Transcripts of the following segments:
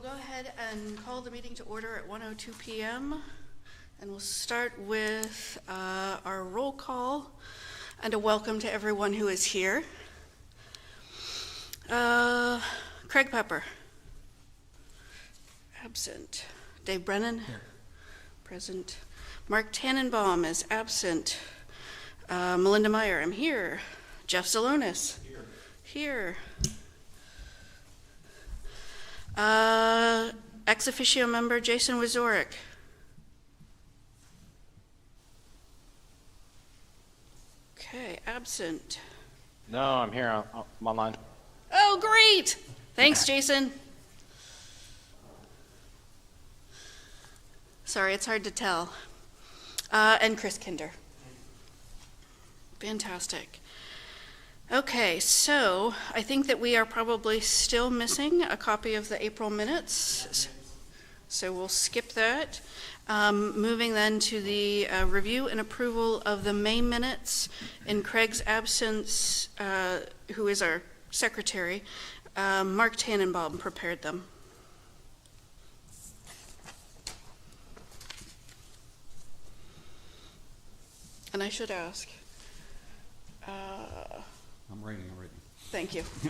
go ahead and call the meeting to order at 1:02 p.m. And we'll start with our roll call and a welcome to everyone who is here. Craig Pepper. Absent. Dave Brennan. Here. Present. Mark Tannenbaum is absent. Melinda Meyer, I'm here. Jeff Zalonis. Here. Ex officio member Jason Wazorek. Okay, absent. No, I'm here. I'm online. Oh, great! Thanks, Jason. Sorry, it's hard to tell. And Chris Kinder. Fantastic. Okay, so I think that we are probably still missing a copy of the April minutes. So we'll skip that. Moving then to the review and approval of the May minutes. In Craig's absence, who is our secretary, Mark Tannenbaum prepared them. And I should ask. I'm writing already. Thank you. No,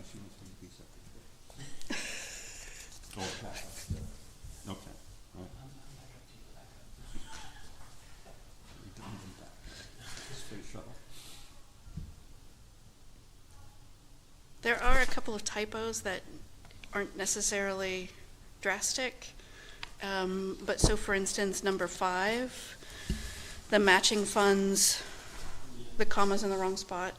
she wants me to be secretary. Oh, okay. Okay. All right. Space shuttle. There are a couple of typos that aren't necessarily drastic. But so, for instance, number 5, the matching funds, the comma's in the wrong spot.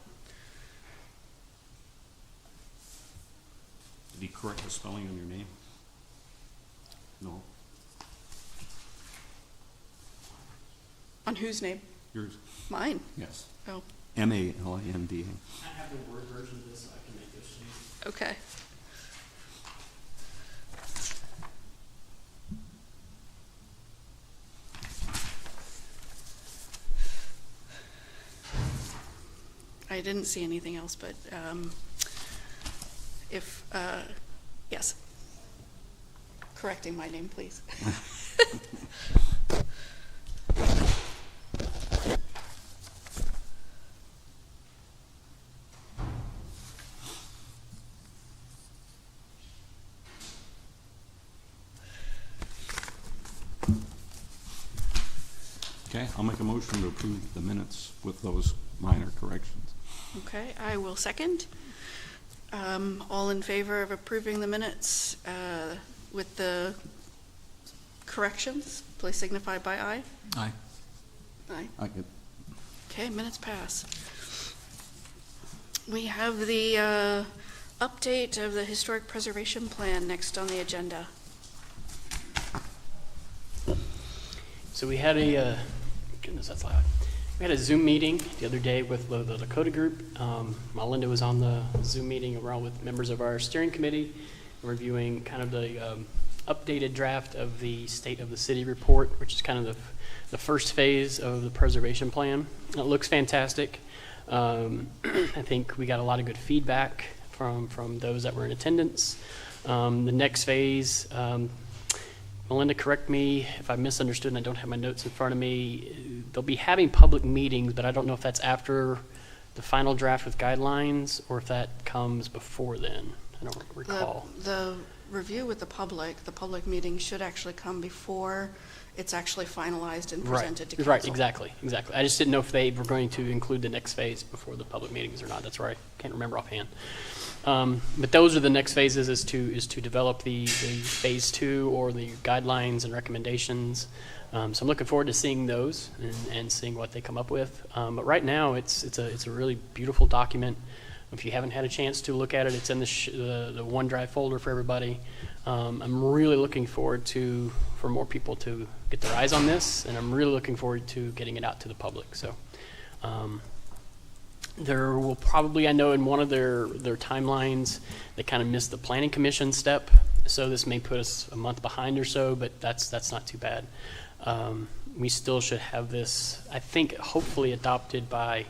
Did he correct the spelling on your name? No. On whose name? Yours? Mine. Yes. Oh, M-A-L-I-N-D-A. I have the Word version of this, so I can make those changes. okay. I didn't see anything else, but yes. Correcting my name, please. Okay, I'll make a motion to approve the minutes with those minor corrections. Okay, I will second. All in favor of approving the minutes with the corrections, please signify by aye. Aye. Aye. I get. Okay, minutes pass. We have the update of the Historic Preservation Plan next on the agenda. So we had a, goodness, that's loud. We had a Zoom meeting the other day with the Lakota group. Melinda was on the Zoom meeting around with members of our steering committee, reviewing kind of the updated draft of the State of the City report, which is kind of the first phase of the preservation plan. It looks fantastic. I think we got a lot of good feedback from those that were in attendance. The next phase, Melinda, correct me if I misunderstood and I don't have my notes in front of me. They'll be having public meetings, but I don't know if that's after the final draft with guidelines or if that comes before then. I don't recall. The review with the public meeting should actually come before it's actually finalized and presented to council. Right, exactly. I just didn't know if they were going to include the next phase before the public meetings or not. That's right. Can't remember offhand. But those are the next phases, is to develop the phase 2 or the guidelines and recommendations. So I'm looking forward to seeing those and seeing what they come up with. But right now it's a really beautiful document. If you haven't had a chance to look at it, it's in the OneDrive folder for everybody. I'm really looking forward for more people to get their eyes on this, and I'm really looking forward to getting it out to the public. So. There will probably, I know in one of their timelines, they kind of missed the planning commission step, so this may put us a month behind or so, but that's not too bad. We still should have this, I think, hopefully adopted by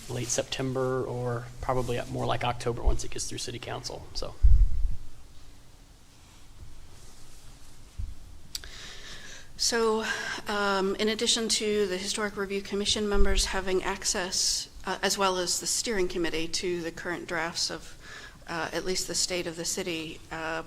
late September or probably more like October once it gets through City Council. So, in addition to the Historic Review Commission members having access, as well as the steering committee, to the current drafts of at least the state of the city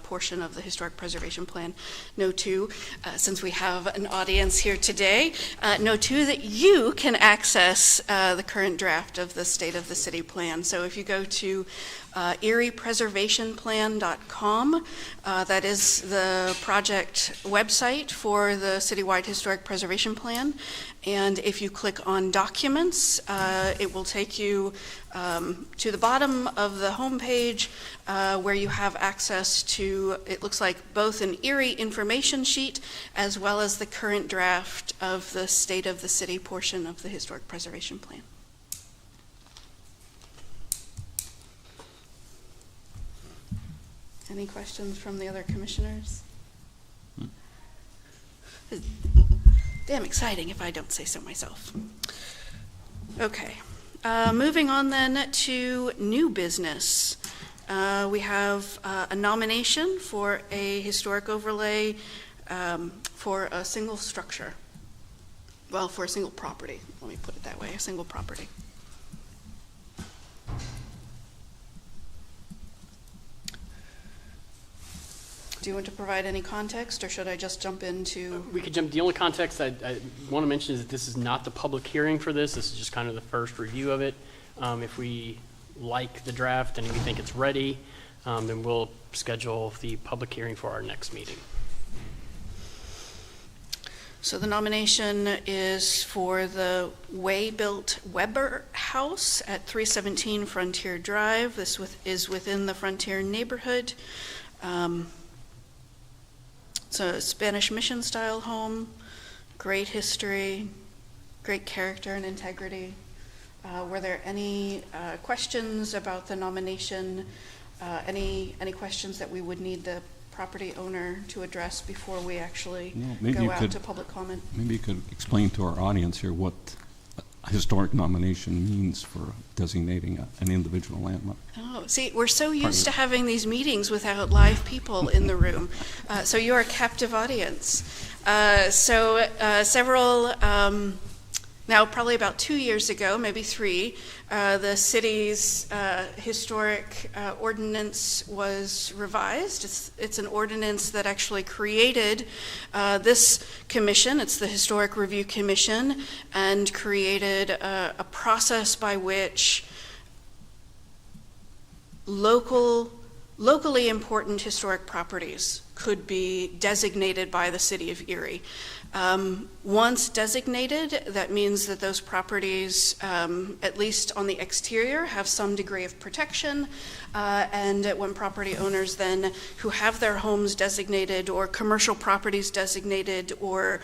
portion of the Historic Preservation Plan, know too, since we have an audience here today, know too that you can access the current draft of the state of the city plan. So if you go to eriepreservationplan.com, that is the project website for the citywide historic preservation plan. And if you click on documents, it will take you to the bottom of the homepage where you have access to, it looks like, both an Erie information sheet as well as the current draft of the state of the city portion of the historic preservation plan. Any questions from the other commissioners? Damn exciting if I don't say so myself. Okay, moving on then to new business. We have a nomination for a historic overlay for a single structure. Well, for a single property, let me put it that way, a single property. Do you want to provide any context, or should I just jump into? We could jump. The only context I want to mention is that this is not the public hearing for this. This is just kind of the first review of it. If we like the draft and we think it's ready, then we'll schedule the public hearing for our next meeting. So the nomination is for the Way-Built Weber House at 317 Frontier Drive. This is within the Frontier neighborhood. It's a Spanish mission style home, great history, great character and integrity. Were there any questions about the nomination? Any questions that we would need the property owner to address before we actually go out to public comment? Maybe you could explain to our audience here what a historic nomination means for designating an individual landmark. Oh, see, we're so used to having these meetings without live people in the room. So you're a captive audience. Several, now probably about 2 years ago, maybe 3, the city's historic ordinance was revised. It's an ordinance that actually created this commission. It's the Historic Review Commission, and created a process by which locally important historic properties could be designated by the city of Erie. Once designated, that means that those properties, at least on the exterior, have some degree of protection, and when property owners then who have their homes designated, or commercial properties designated, or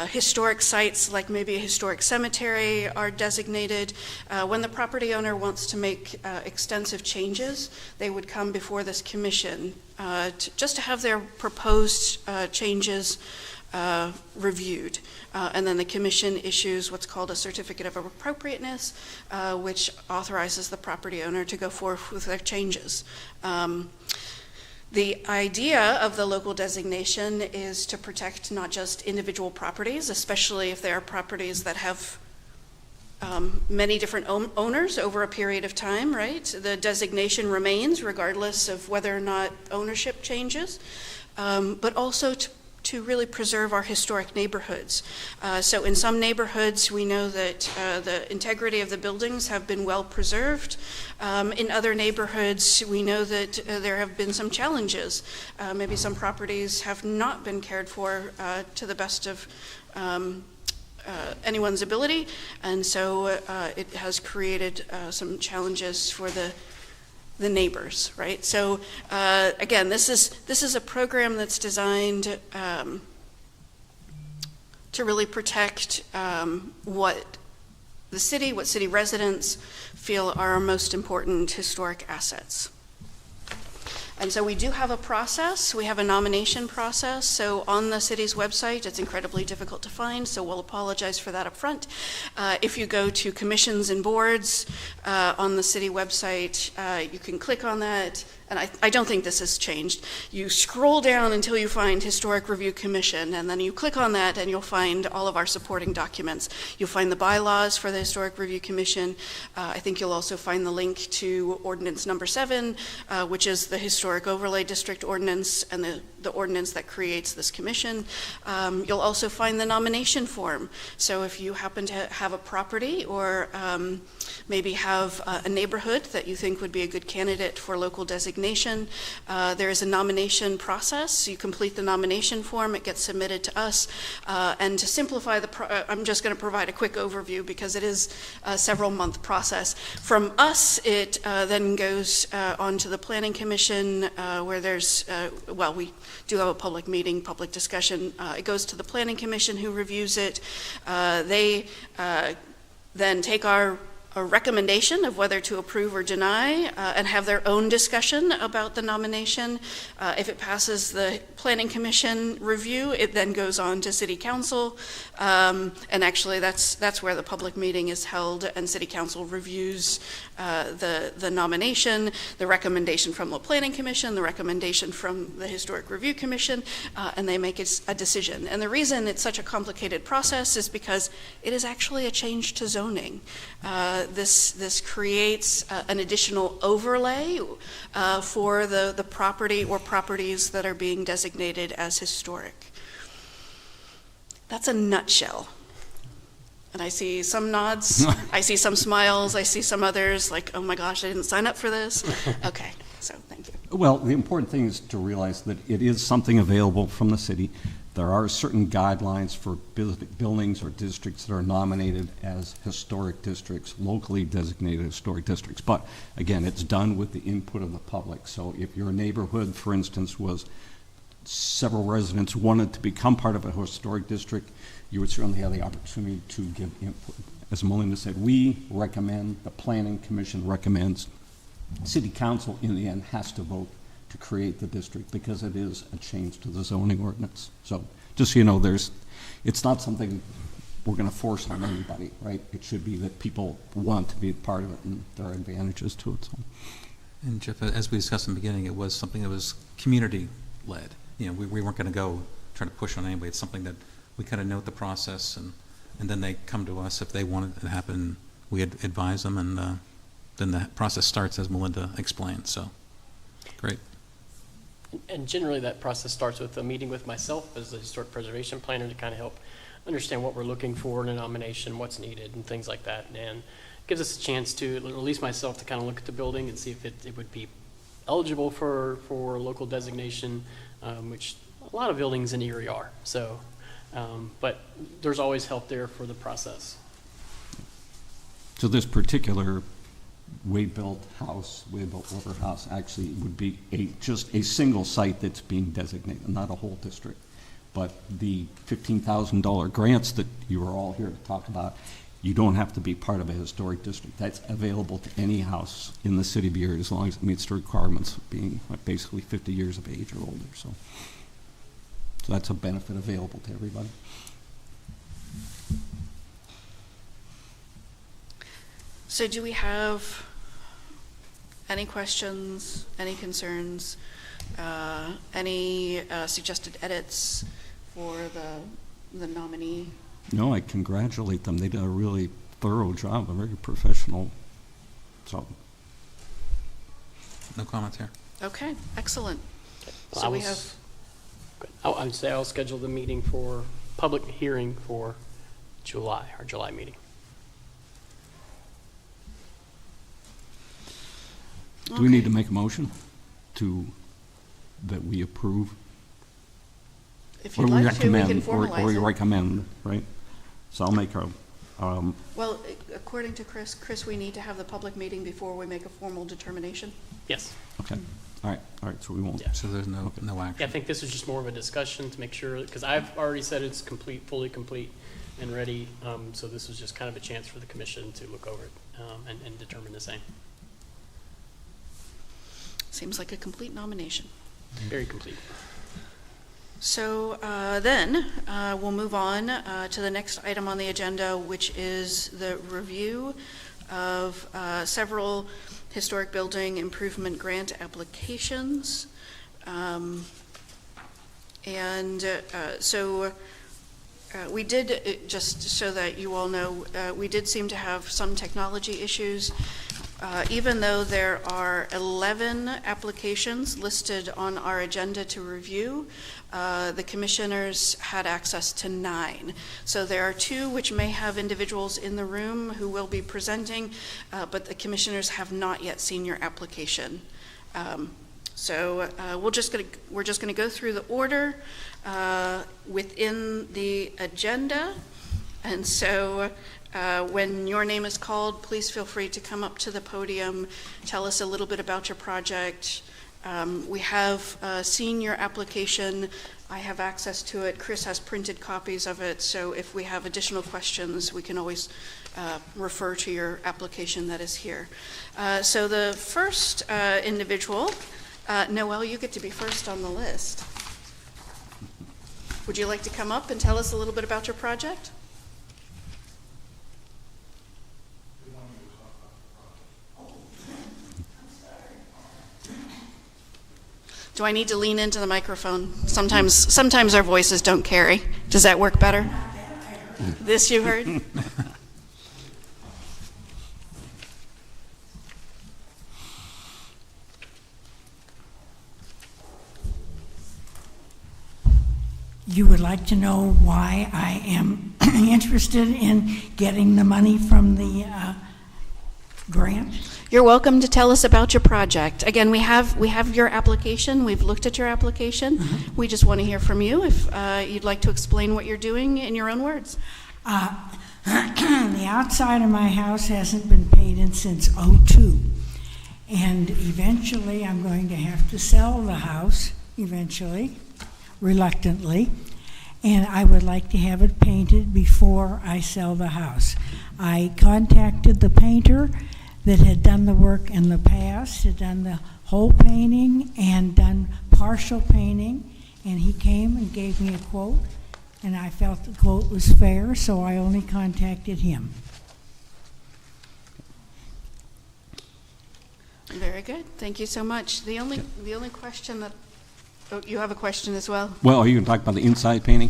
historic sites like maybe a historic cemetery are designated, when the property owner wants to make extensive changes, they would come before this commission just to have their proposed changes reviewed. And then the commission issues what's called a certificate of appropriateness, which authorizes the property owner to go forth with their changes. The idea of the local designation is to protect not just individual properties, especially if there are properties that have many different owners over a period of time, right? The designation remains regardless of whether or not ownership changes, but also to really preserve our historic neighborhoods. So in some neighborhoods, we know that the integrity of the buildings have been well preserved. In other neighborhoods, we know that there have been some challenges. Maybe some properties have not been cared for to the best of anyone's ability, and so it has created some challenges for the neighbors, right? So again, this is a program that's designed to really protect what city residents feel are our most important historic assets. And so we do have a process. We have a nomination process. So on the city's website, it's incredibly difficult to find, so we'll apologize for that up front. If you go to commissions and boards on the city website, you can click on that. And I don't think this has changed. You scroll down until you find Historic Review Commission, and then you click on that and you'll find all of our supporting documents. You'll find the bylaws for the Historic Review Commission. I think you'll also find the link to Ordinance Number 7, which is the Historic Overlay District Ordinance and the ordinance that creates this commission. You'll also find the nomination form. So if you happen to have a property or maybe have a neighborhood that you think would be a good candidate for local designation, there is a nomination process. You complete the nomination form, it gets submitted to us, and to simplify I'm just going to provide a quick overview because it is a several-month process. From us, it then goes on to the Planning Commission, where there's, we do have a public meeting, public discussion. It goes to the Planning Commission, who reviews it. They then take a recommendation of whether to approve or deny, and have their own discussion about the nomination. If it passes the Planning Commission review, it then goes on to City Council, and actually that's where the public meeting is held, and City Council reviews the nomination, the recommendation from the Planning Commission, the recommendation from the Historic Review Commission, and they make a decision. And the reason it's such a complicated process is because it is actually a change to zoning. This creates an additional overlay for the property or properties that are being designated as historic. That's a nutshell. And I see some nods, I see some smiles, I see some others like, oh my gosh, I didn't sign up for this. Okay, so thank you. Well, the important thing is to realize that it is something available from the city. There are certain guidelines for buildings or districts that are nominated as historic districts, locally designated historic districts. But again, it's done with the input of the public. So if your neighborhood, for instance, was several residents wanted to become part of a historic district, you would certainly have the opportunity to give input. As Melinda said, we recommend, the Planning Commission recommends, City Council in the end has to vote to create the district because it is a change to the zoning ordinance. So just so you know, it's not something we're going to force on anybody, right? It should be that people want to be part of it, and there are advantages to it. So. And Jeff, as we discussed in the beginning, it was something that was community-led. You know, we weren't going to go try to push on anybody. It's something that we kind of note the process, and then they come to us if they want it to happen. We advise them, and then the process starts as Melinda explained. So, great. And generally that process starts with a meeting with myself as the historic preservation planner to kind of help understand what we're looking for in a nomination, what's needed, and things like that. And gives us a chance to, at least myself, to kind of look at the building and see if it would be eligible for local designation, which a lot of buildings in Erie are. So, but there's always help there for the process. So this particular Wade-built order house actually would be just a single site that's being designated, not a whole district. But the $15,000 grants that you are all here to talk about, you don't have to be part of a historic district. That's available to any house in the city of Erie as long as it meets the requirements of being basically 50 years of age or older. So that's a benefit available to everybody. So do we have any questions, any concerns, any suggested edits for the nominee? No, I congratulate them. They did a really thorough job, a very professional. So, No comments here. Okay, excellent. Well, So we have, I would say I'll schedule the meeting for public hearing for our July meeting. do we need to make a motion that we approve? if Or you'd we like to, we can recommend, formalize or we it. recommend, right? So I'll make a, Well, according to Chris, we need to have the public meeting before we make a formal determination. Yes. okay, all right, so we won't. Yeah. So there's no Yeah, I action. think this is just more of a discussion to make sure, because I've already said it's complete, fully complete and ready. So this was just kind of a chance for the commission to look over it and determine the same. Seems like a complete nomination. Very complete. So then we'll move on to the next item on the agenda, which is the review of several historic building improvement grant applications. We did, just so that you all know, we did seem to have some technology issues. Even though there are 11 applications listed on our agenda to review, the commissioners had access to 9. So there are 2 which may have individuals in the room who will be presenting, but the commissioners have not yet seen your application. We're just going to go through the order within the agenda. And so when your name is called, please feel free to come up to the podium, tell us a little bit about your project. We have seen your application. I have access to it. Chris has printed copies of it, so if we have additional questions, we can always refer to your application that is here. So the first individual, Noel, you get to be first on the list. Would you like to come up and tell us a little bit about your project? Do I need to lean into the microphone? Sometimes our voices don't carry. Does that work better? This you heard? You would like to know why I am interested in getting the money from the grant? You're welcome to tell us about your project. Again, we have your application. We've looked at your application. Mm-hmm. We just want to hear from you if you'd like to explain what you're doing in your own words. The outside of my house hasn't been painted since '02, and eventually I'm going to have to sell the house, reluctantly, and I would like to have it painted before I sell the house. I contacted the painter that had done the work in the past, had done the whole painting and done partial painting, and he came and gave me a quote, and I felt the quote was fair, so I only contacted him. Very good. Thank you so much. The only question that you have a question as well? Well, are you going to talk about the inside painting?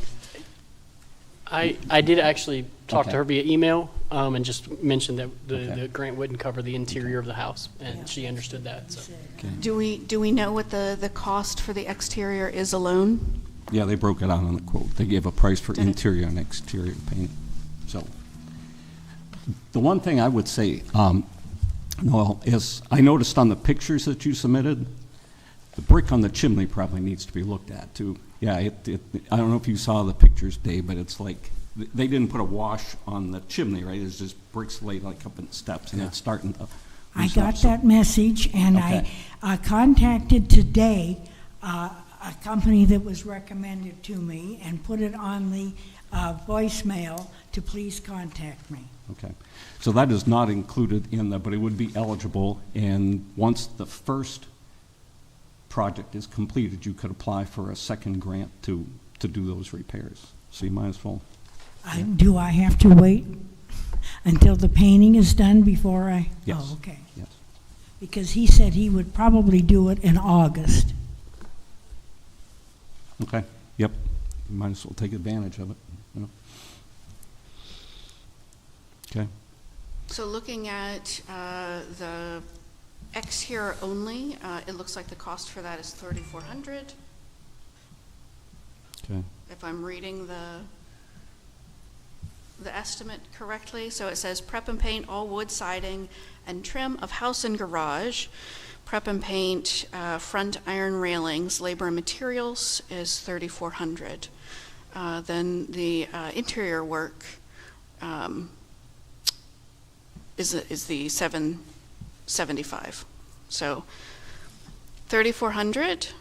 I did actually talk Okay. to her via email and just mentioned that Okay. the grant wouldn't cover the interior of the house, and she understood that. So. Do we know what the cost for the exterior is alone? Yeah, they broke it out on the quote. They gave a price for Did it? interior and exterior paint. So, the one thing I would say, Noel, is I noticed on the pictures that you submitted, the brick on the chimney probably needs to be looked at too. Yeah, I don't know if you saw the pictures, Dave, but it's like, they didn't put a wash on the chimney, right? It's just bricks laid like up in steps, and it's starting to I loosen got up. So- that message, and Okay. I contacted today a company that was recommended to me and put it on the voicemail to please contact me. Okay, so that is not included in the, but it would be eligible, and once the first project is completed, you could apply for a second grant to do those repairs. So you might as well. Do I have to wait until the painting is done before I? Yes. Oh, okay. Yes. Because he said he would probably do it in August. Okay, yep, you might as well take advantage of it, you know. Okay, So looking at the exterior only, it looks like the cost for that is $3,400. okay, If I'm reading the estimate correctly. So it says prep and paint all wood siding and trim of house and garage. Prep and paint front iron railings, labor and materials is $3,400. Then the interior work is the $775. So $3,400.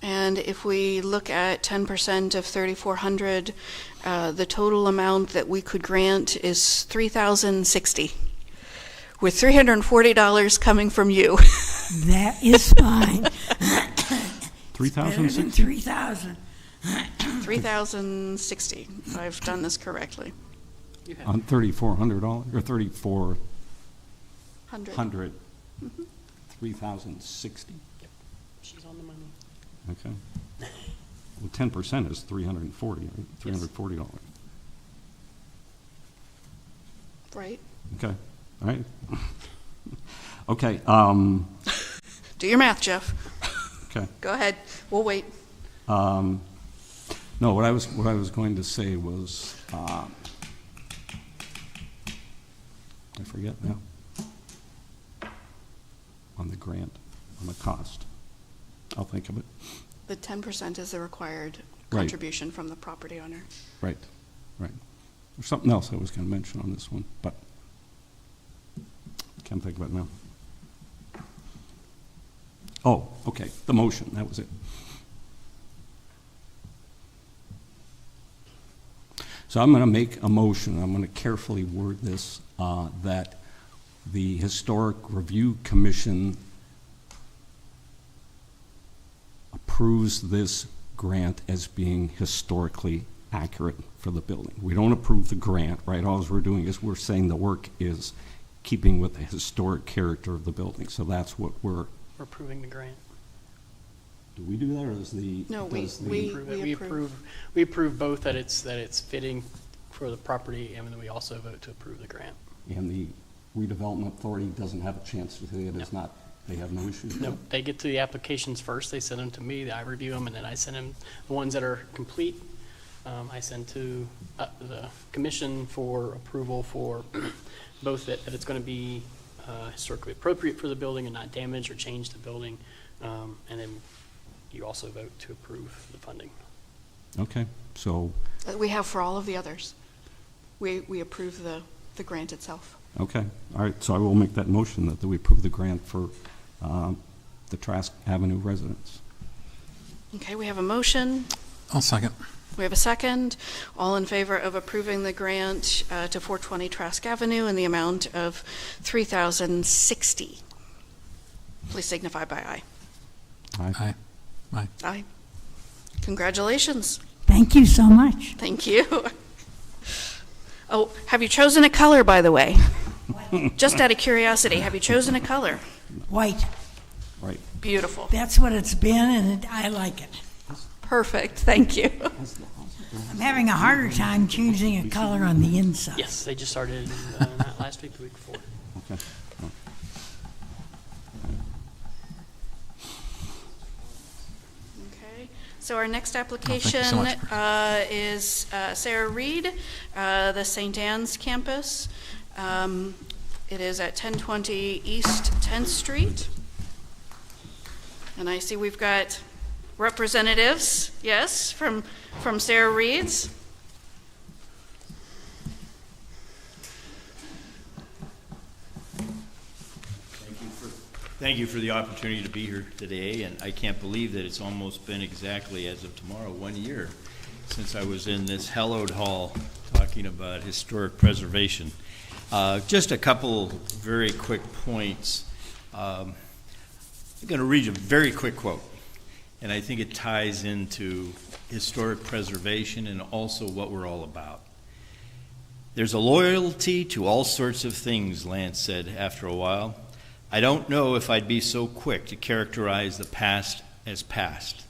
And if we look at 10% of 3,400, the total amount that we could grant is $3,060. with $340 coming from you. That is fine. 3,060? 3,000. 3,060, if I've done this correctly. You have On $3,400, or 3,400, 3,060. She's on the money. Okay. Well, 10% is 340, right? $340. Right? Okay, all right. Okay, Do your math, Jeff. okay. Go ahead. We'll wait. No, what I was going to say was, I forget now. On the grant, on the cost. I'll think of it. The 10% is the required Right. contribution from the property owner. Right, right. There's something else I was going to mention on this one, but can't think of it now. Oh, okay, the motion, that was it. So I'm going to make a motion, I'm going to carefully word this, that the Historic Review Commission approves this grant as being historically accurate for the building. We don't approve the grant, right? All we're doing is we're saying the work is keeping with the historic character of the building. So that's what we're approving the grant. do we do that, or is the... No, does the- We approve both that it's fitting for the property, and then we also vote to approve the grant. And the redevelopment authority doesn't have a chance to say it is not, they have no issues with No, it? they get to the applications first, they send them to me, I review them, and then I send them the ones that are complete. I send to the commission for approval for both that it's going to be historically appropriate for the building and not damage or change the building. And then you also vote to approve the funding. Okay, so, We have for all of the others. We approve the grant itself. okay, all right, so I will make that motion that we approve the grant for the Trask Avenue residents. Okay, we have a motion. I'll second. We have a second. All in favor of approving the grant to 420 Trask Avenue in the amount of $3,060. Please signify by aye. Aye. Aye. Aye. Congratulations. Thank you so much. Thank you. Oh, have you chosen a color, by the way? Just out of curiosity, have you chosen a color? White. Right. Beautiful. That's what it's been, and I like it. Perfect. Thank you. I'm having a harder time choosing a color on the inside. Yes, they just started not last week, the week before. Okay. Okay. So our next you application so much. is Sarah Reed, the St. Anne's campus. It is at 1020 East 10th Street. And I see we've got representatives, yes, from Sarah Reed's. Thank you for the opportunity to be here today, and I can't believe that it's almost been exactly, as of tomorrow, 1 year since I was in this hallowed hall talking about historic preservation. Just a couple very quick points. I'm going to read a very quick quote, and I think it ties into historic preservation and also what we're all about. "There's a loyalty to all sorts of things," Lance said after a while. "I don't know if I'd be so quick to characterize the past as past.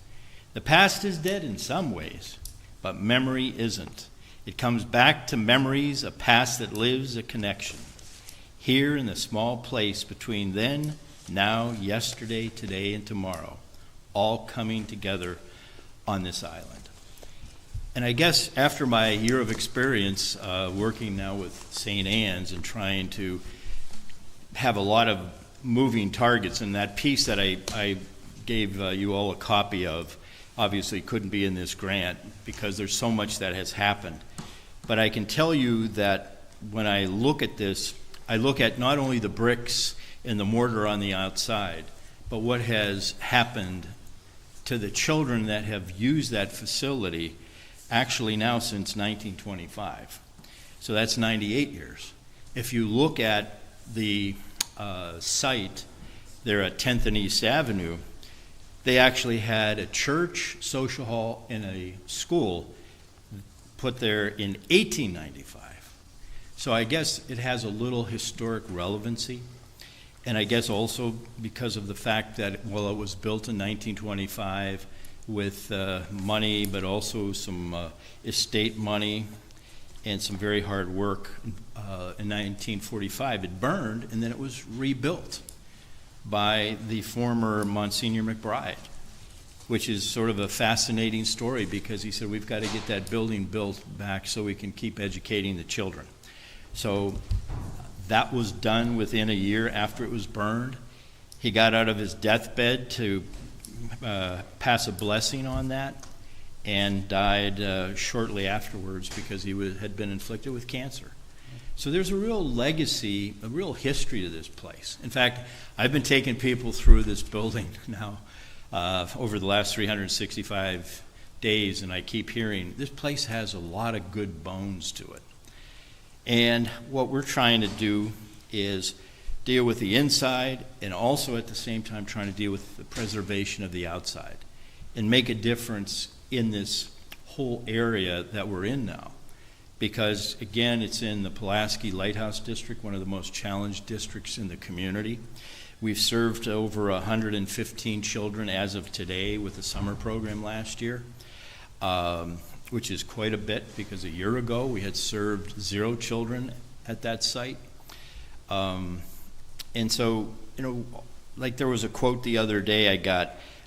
The past is dead in some ways, but memory isn't. It comes back to memories, a past that lives, a connection. Here in the small place between then, now, yesterday, today, and tomorrow, all coming together on this island." And I guess after my year of experience working now with St. Anne's and trying to have a lot of moving targets, and that piece that I gave you all a copy of obviously couldn't be in this grant because there's so much that has happened. But I can tell you that when I look at this, I look at not only the bricks and the mortar on the outside, but what has happened to the children that have used that facility actually now since 1925. So that's 98 years. If you look at the site there at 10th and East Avenue, they actually had a church, social hall, and a school put there in 1895. So I guess it has a little historic relevancy. And I guess also because of the fact that, well, it was built in 1925 with money, but also some estate money and some very hard work. In 1945, it burned, and then it was rebuilt by the former Monsignor McBride, which is sort of a fascinating story because he said, we've got to get that building built back so we can keep educating the children. So that was done within a year after it was burned. He got out of his deathbed to pass a blessing on that and died shortly afterwards because he had been inflicted with cancer. So there's a real legacy, a real history to this place. In fact, I've been taking people through this building now over the last 365 days, and I keep hearing this place has a lot of good bones to it. And what we're trying to do is deal with the inside and also at the same time trying to deal with the preservation of the outside and make a difference in this whole area that we're in now. Because, again, it's in the Pulaski Lighthouse District, one of the most challenged districts in the community. We've served over 115 children as of today with the summer program last year, which is quite a bit because a year ago we had served 0 children at that site. And so, like there was a quote the other day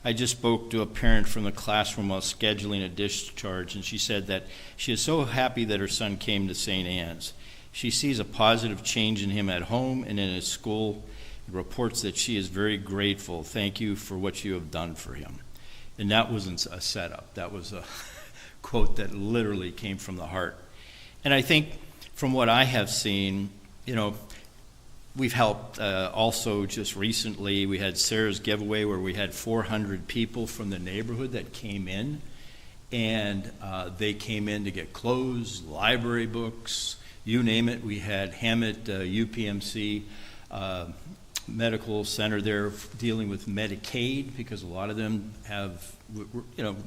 I just spoke to a parent from the classroom while scheduling a discharge, and she said that she is so happy that her son came to St. Anne's. She sees a positive change in him at home and in his school. Reports that she is very grateful. Thank you for what you have done for him. And that wasn't a setup. That was a quote that literally came from the heart. And I think from what I have seen, we've helped also just recently. We had Sarah's giveaway where we had 400 people from the neighborhood that came in, and they came in to get clothes, library books, you name it. We had Hammett UPMC Medical Center there dealing with Medicaid because a lot of them have,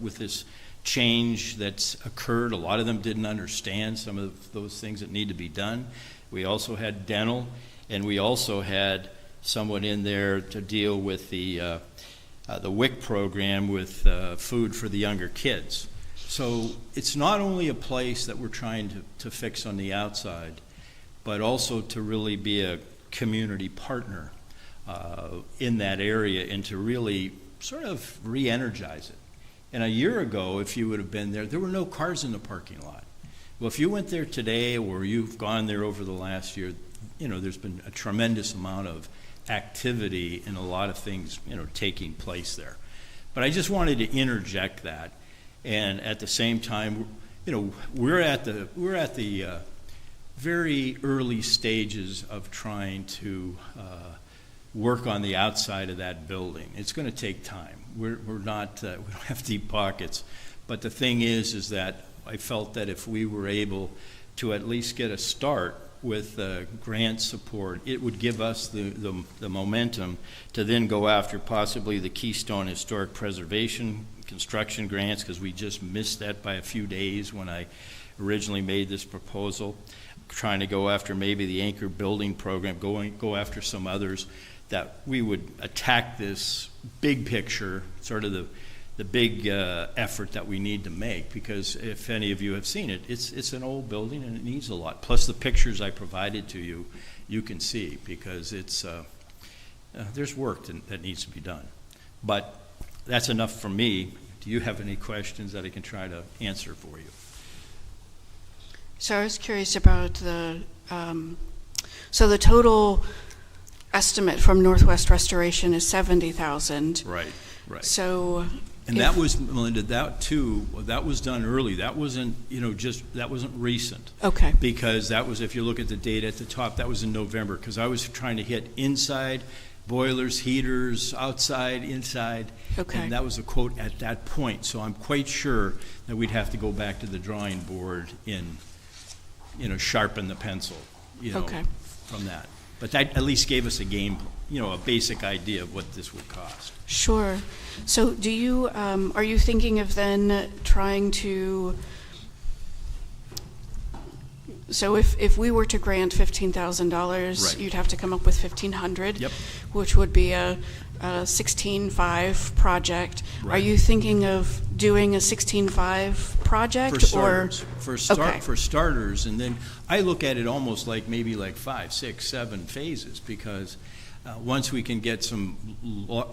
with this change that's occurred, a lot of them didn't understand some of those things that need to be done. We also had dental. And we also had someone in there to deal with the WIC program with food for the younger kids. So it's not only a place that we're trying to fix on the outside, but also to really be a community partner in that area and to really sort of re-energize it. And a year ago, if you would have been there, there were no cars in the parking lot. Well, if you went there today or you've gone there over the last year, there's been a tremendous amount of activity and a lot of things, taking place there. But I just wanted to interject that, and at the same time, we're at the very early stages of trying to work on the outside of that building. It's going to take time. We're not we don't have deep pockets, but the thing is that I felt that if we were able to at least get a start with grant support, it would give us the momentum to then go after possibly the Keystone Historic Preservation construction grants, because we just missed that by a few days when I originally made this proposal, trying to go after maybe the Anchor Building Program, go after some others, that we would attack this big picture, sort of the big effort that we need to make, because if any of you have seen it, it's an old building and it needs a lot. Plus the pictures I provided to you, you can see, because it's there's work that needs to be done. But that's enough from me. Do you have any questions that I can try to answer for you? So I was curious about the total estimate from Northwest Restoration is $70,000. Right. So. And that was, Melinda, that was done early. That wasn't, that wasn't recent. Okay. Because that was, if you look at the data at the top, that was in November, because I was trying to hit inside, boilers, heaters, outside, inside. Okay. And that was a quote at that point. So I'm quite sure that we'd have to go back to the drawing board and, sharpen the pencil, Okay. from that. But that at least gave us a a basic idea of what this would cost. Sure. So do you, are you thinking of then trying to, so if we were to grant $15,000, Right. you'd have to come up with $1,500, Yep. which would be a 16.5 project. Are Right. you thinking of doing a 16.5 project? For starters, Okay. for starters, and then I look at it almost like maybe like 5, 6, 7 phases, because once we can get some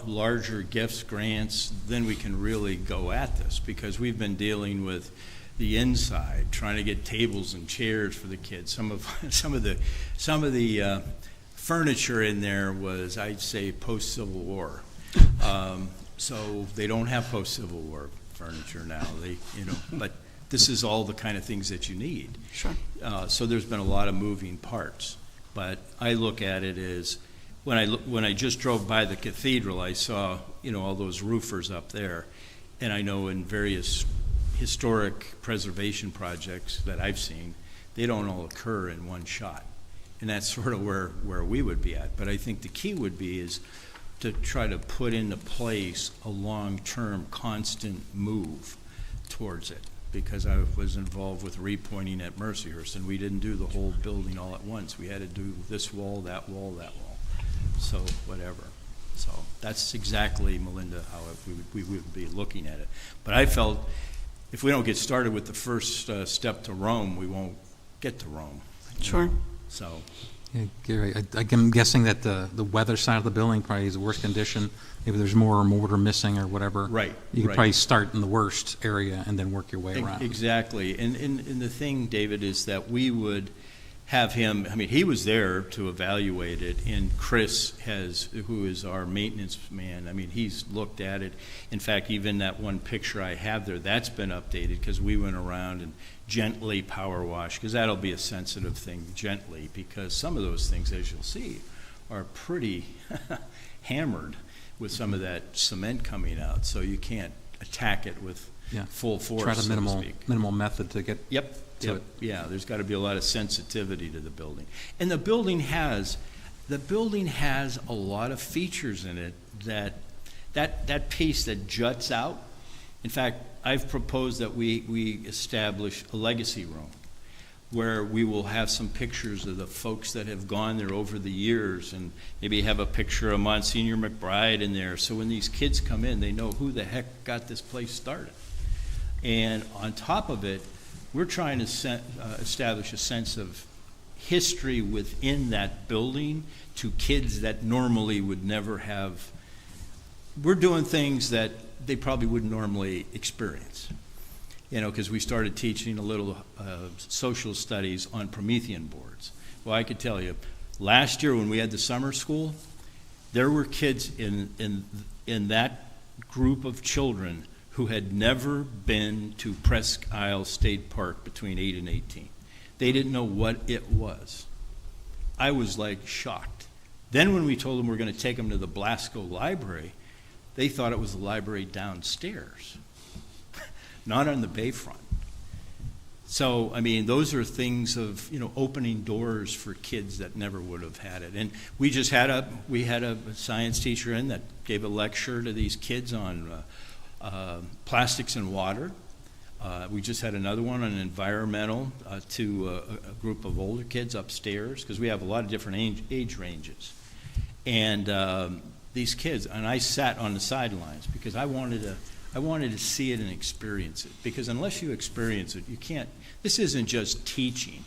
larger gifts, grants, then we can really go at this, because we've been dealing with the inside, trying to get tables and chairs for the kids. Some of the furniture in there was, I'd say, post-Civil War. So they don't have post-Civil War furniture now. But this is all the kind of things that you need. Sure. So there's been a lot of moving parts. But I look at it as, when I just drove by the cathedral, I saw, all those roofers up there. And I know in various historic preservation projects that I've seen, they don't all occur in one shot. And that's sort of where we would be at. But I think the key would be is to try to put into place a long-term, constant move towards it. Because I was involved with repointing at Mercyhurst, and we didn't do the whole building all at once. We had to do this wall, that wall, that wall. So whatever. So that's exactly, Melinda, how we would be looking at it. But I felt if we don't get started with the first step to Rome, we won't get to Rome. Sure. So. Yeah, Gary, I'm guessing that the weather side of the building probably is the worst condition. Maybe there's more mortar missing or whatever. Right. You could right. probably start in the worst area and then work your way around. Exactly. And the thing, David, is that we would have him, he was there to evaluate it, and Chris who is our maintenance man, he's looked at it. In fact, even that one picture I have there, that's been updated because we went around and gently power wash, because that'll be a sensitive thing, gently, because some of those things, as you'll see, are pretty hammered with some of that cement coming out, so you can't attack it with full force. Try the so to speak. minimal method to get to it. Yeah, there's got to be a lot of sensitivity to the building. And the building has a lot of features in it that piece that juts out. In fact, I've proposed that we establish a legacy room where we will have some pictures of the folks that have gone there over the years, and maybe have a picture of Monsignor McBride in there, so when these kids come in, they know who the heck got this place started. And on top of it, we're trying to establish a sense of history within that building to kids that normally would never have. We're doing things that they probably wouldn't normally experience, because we started teaching a little social studies on Promethean boards. Well, I could tell you, last year when we had the summer school, there were kids in that group of children who had never been to Presque Isle State Park between 8 and 18. They didn't know what it was. I was shocked. Then when we told them we're going to take them to the Blasco Library, they thought it was the library downstairs, not on the bayfront. So, those are things of, opening doors for kids that never would have had it. And we just had a science teacher in that gave a lecture to these kids on plastics and water. We just had another one on environmental to a group of older kids upstairs, because we have a lot of different age ranges. And these kids, and I sat on the sidelines because I wanted to see it and experience it. Because unless you experience it, you can't. This isn't just teaching.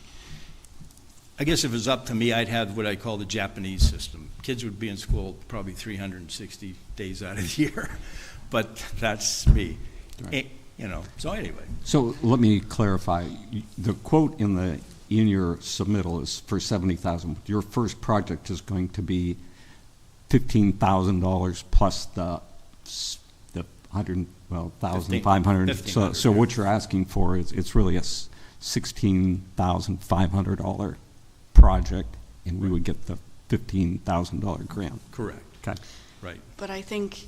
I guess if it was up to me, I'd have what I call the Japanese system. Kids would be in school probably 360 days out of the year. But that's me, Right. So anyway. So let me clarify. The quote in your submittal is for $70,000. Your first project is going to be $15,000 plus the $1,500. So what you're asking for is it's really a $16,500 project, and we would get the $15,000 grant. Correct. Okay. Right. But I think,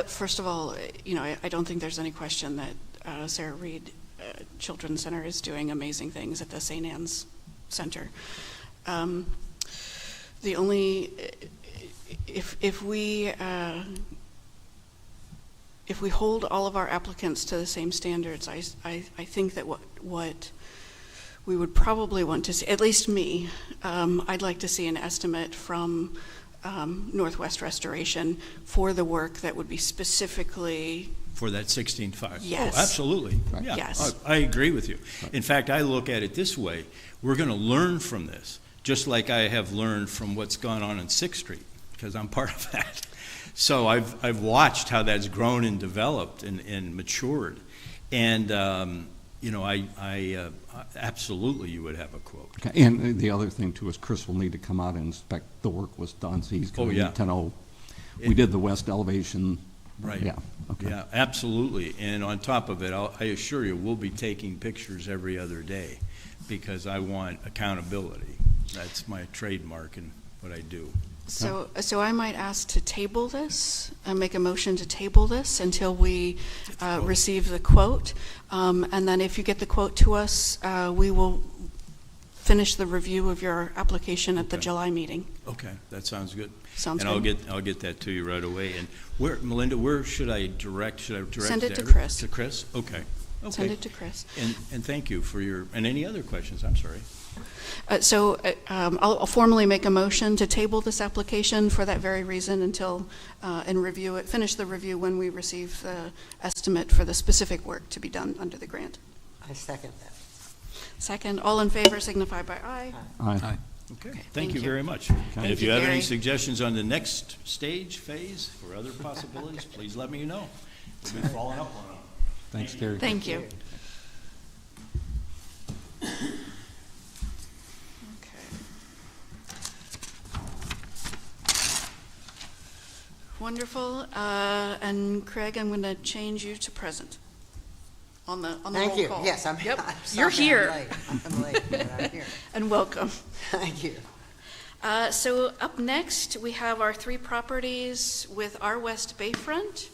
first of all, I don't think there's any question that Sarah Reed Children's Center is doing amazing things at the St. Anne's Center. The only, if we hold all of our applicants to the same standards, I think that what we would probably want to see, at least me, I'd like to see an estimate from Northwest Restoration for the work that would be specifically. For that 16.5? Yes. Oh, absolutely. Right. Yeah, Yes. I agree with you. In fact, I look at it this way. We're going to learn from this, just like I have learned from what's gone on 6th Street, because I'm part of that. So I've watched how that's grown and developed and matured. And, you know, I absolutely you would have a quote. Okay. And the other thing too is Chris will need to come out and inspect the work was done, so he's going Oh, to yeah. need to know. We did the west elevation. Right. Yeah. Okay. Yeah, absolutely. And on top of it, I assure you, we'll be taking pictures every other day because I want accountability. That's my trademark and what I do. So I might ask to table this, make a motion to table this until we receive the quote. And then if you get the quote to us, we will finish the review of your application at the Okay. July meeting. Okay, that sounds good. Sounds And good. I'll get that to you right away. And where, Melinda, where should I direct? Should I direct? Send it to every- Chris. To Chris? Okay. Send Okay. it to Chris. And thank you for your, and any other questions? I'm sorry. I'll formally make a motion to table this application for that very reason until, and review it, finish the review when we receive the estimate for the specific work to be done under the grant. I second that. Second, all in favor signify by aye. Aye. Okay, thank thank you you. very much. And Thank if you, you have Gary. any suggestions on the next stage, phase, or other possibilities, please let me know. We'll be following up on them. Thanks, Gary. Thank you. Wonderful. And Craig, I'm going to change you to present on the roll Thank you. call. Yes, I'm. Yep. I'm You're sorry, here. I'm late, but I'm here. And welcome. Thank you. So up next, we have our 3 properties with our West Bayfront.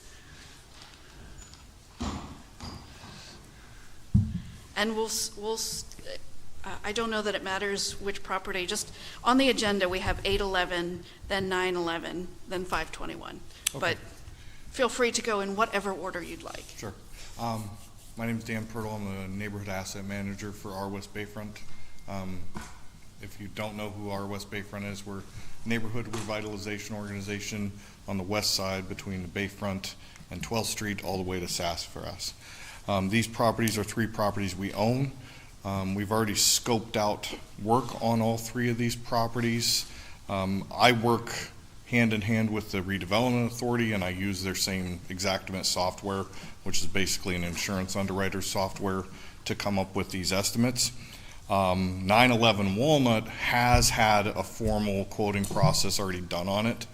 And I don't know that it matters which property, just on the agenda, we have 811, then 911, then 521. But feel free to go in whatever order you'd like. Sure. My name is Dan Pirtle. I'm a neighborhood asset manager for our West Bayfront. If you don't know who our West Bayfront is, we're a neighborhood revitalization organization on the west side between the Bayfront and 12th Street all the way to Sassafras. These properties are 3 properties we own. We've already scoped out work on all 3 of these properties. I work hand in hand with the redevelopment authority, and I use their same Exactament software, which is basically an insurance underwriter software, to come up with these estimates. 911 Walnut has had a formal quoting process already done on it.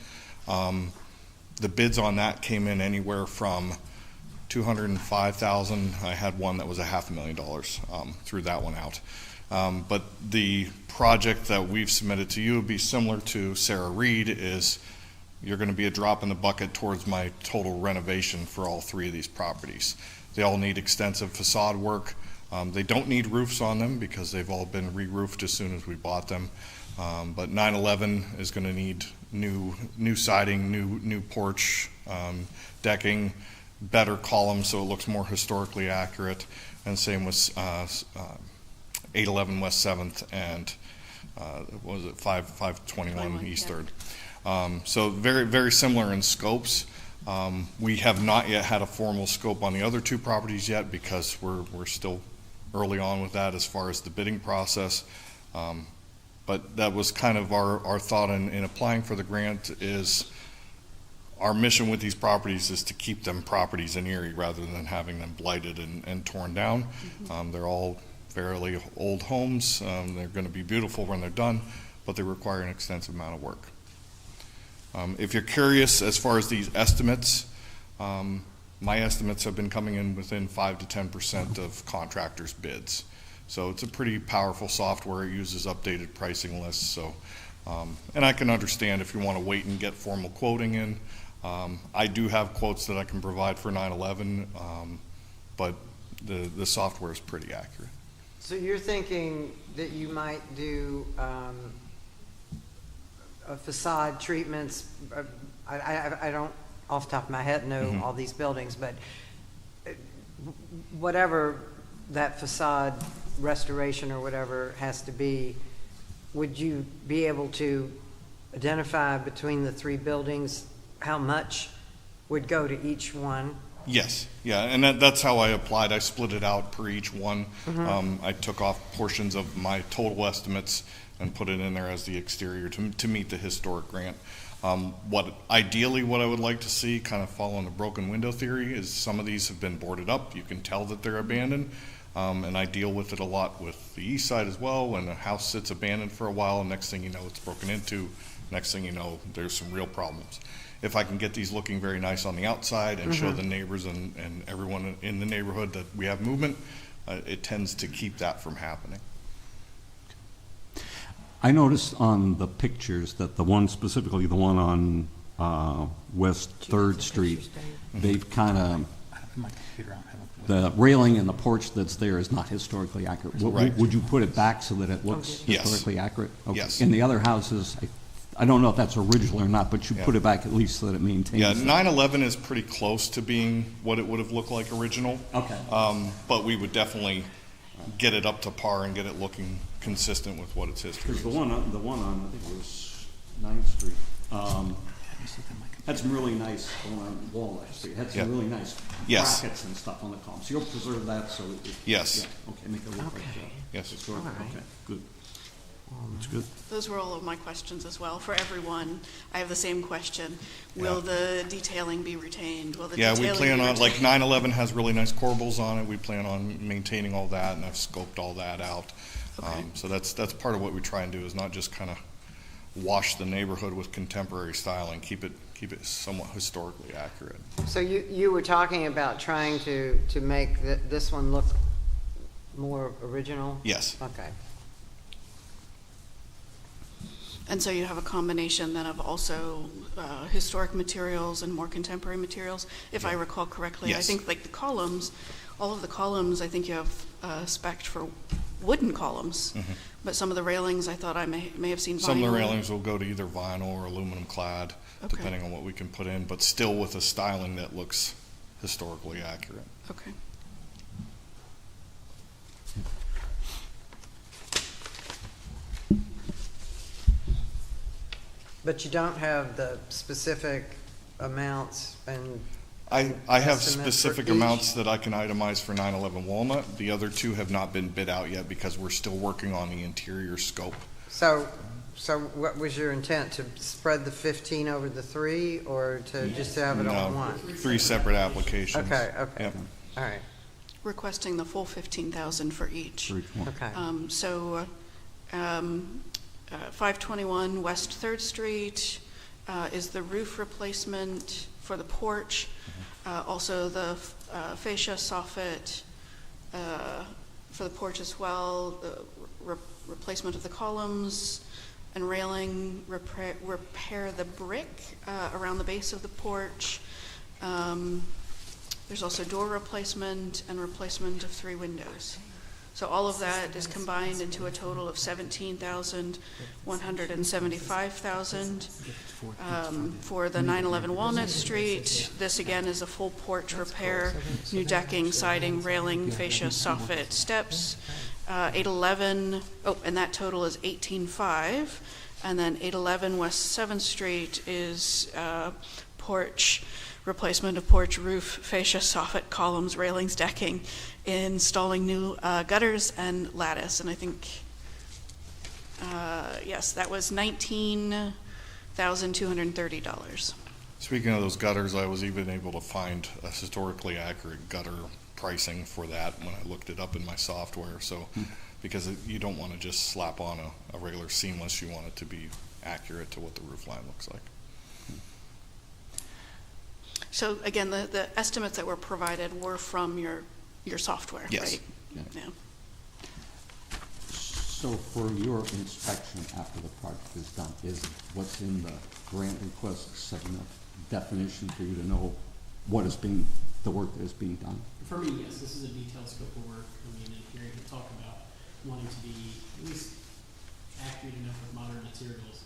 The bids on that came in anywhere from $205,000. I had one that was $500,000. Threw that one out. But the project that we've submitted to you would be similar to Sarah Reed. Is you're going to be a drop in the bucket towards my total renovation for all 3 of these properties. They all need extensive facade work. They don't need roofs on them because they've all been re-roofed as soon as we bought them. But 911 is going to need new siding, new porch, decking, better columns so it looks more historically accurate. And same with 811 West 7th and what was it, 521 East 3rd. So very, very similar in scopes. We have not yet had a formal scope on the other 2 properties yet because we're still early on with that as far as the bidding process. But that was kind of our thought in applying for the grant. Is our mission with these properties is to keep them properties in Erie rather than having them blighted and torn down. They're all fairly old homes. They're going to be beautiful when they're done, but they require an extensive amount of work. If you're curious as far as these estimates, my estimates have been coming in within 5 to 10% of contractors' bids. So it's a pretty powerful software. It uses updated pricing lists. So, and I can understand if you want to wait and get formal quoting in. I do have quotes that I can provide for 911, but the software is pretty accurate. So you're thinking that you might do facade treatments, I don't off the top of my head know all these buildings, but whatever that facade restoration or whatever has to be, would you be able to identify between the three buildings how much would go to each one? Yes, yeah, and that's how I applied. I split it out per each one. I took off portions of my total estimates and put it in there as the exterior to meet the historic grant. Ideally what I would like to see, kind of following the broken window theory, is some of these have been boarded up. You can tell that they're abandoned, and I deal with it a lot with the east side as well. When a house sits abandoned for a while, and next thing you know, it's broken into. Next thing you know, there's some real problems. If I can get these looking very nice on the outside and show the neighbors and everyone in the neighborhood that we have movement, it tends to keep that from happening. I noticed on the pictures that the one, specifically the one on West 3rd Street, they've kind of, the railing and the porch that's there is not historically accurate. Right. Would you put it back so that it looks Yes. historically accurate? Okay. Yes. In the other houses, I don't know if that's original or not, but you put it back at least so that it maintains. Yeah, the- 9/11 is pretty close to being what it would have looked like original. Okay. But we would definitely get it up to par and get it looking consistent with what its history Because is. the one on, I think it was 9th Street, had some really nice, on Walnut Street, had Yeah. some really nice Yes. brackets and stuff on the columns. So you'll preserve that so it. Yes. Yeah, okay, make it look like that. Yes. Historic, All right. okay, good. That's good. Those were all of my questions as well. For everyone, I have the same question. Will the detailing be retained? Will the Yeah, we detailing plan be on, like retained? 9/11 has really nice corbels on it. We plan on maintaining all that, and I've scoped all that out. Okay. So that's part of what we try and do, is not just kind of wash the neighborhood with contemporary styling, keep it somewhat historically accurate. So you were talking about trying to make this one look more original? Yes. Okay. And so you have a combination then of also historic materials and more contemporary materials, if I recall correctly. I Yes. think like the columns, all of the columns, I think you have spec'd for wooden columns, but some of the railings, I thought I may have seen vinyl. Some of the railings will go to either vinyl or aluminum clad, Okay. depending on what we can put in, but still with a styling that looks historically accurate. Okay. But you don't have the specific amounts and I have estimate for specific each? amounts that I can itemize for 9/11 Walnut. The other two have not been bid out yet because we're still working on the interior scope. So what was your intent, to spread the 15 over the three, or to just have it on No, one? 3 separate applications. Okay, Yep. all right, Requesting the full 15,000 for each. For each one. okay. 521 West 3rd Street is the roof replacement for the porch. Also the fascia soffit for the porch as well, the replacement of the columns and railing, repair the brick around the base of the porch. There's also door replacement and replacement of 3 windows. So all of that is combined into a total of $17,175,000. For the 911 Walnut Street, this again is a full porch repair, new decking, siding, railing, fascia, soffit, steps. 811, and that total is 18,500. And then 811 West 7th Street is porch, replacement of porch, roof, fascia, soffit, columns, railings, decking, installing new gutters and lattice. And I think, yes, that was $19,230. Speaking of those gutters, I was even able to find a historically accurate gutter pricing for that when I looked it up in my software. So, because you don't want to just slap on a regular seamless, you want it to be accurate to what the roof line looks like. So again, the estimates that were provided were from your software, Yes. right? Yeah. Yeah. So for your inspection after the project is done, is what's in the grant request setting up definition for you to know what is being, the work that is being done? For me, yes, this is a detailed scope of work. I mean, if you're able to talk about wanting to be at least accurate enough with modern materials,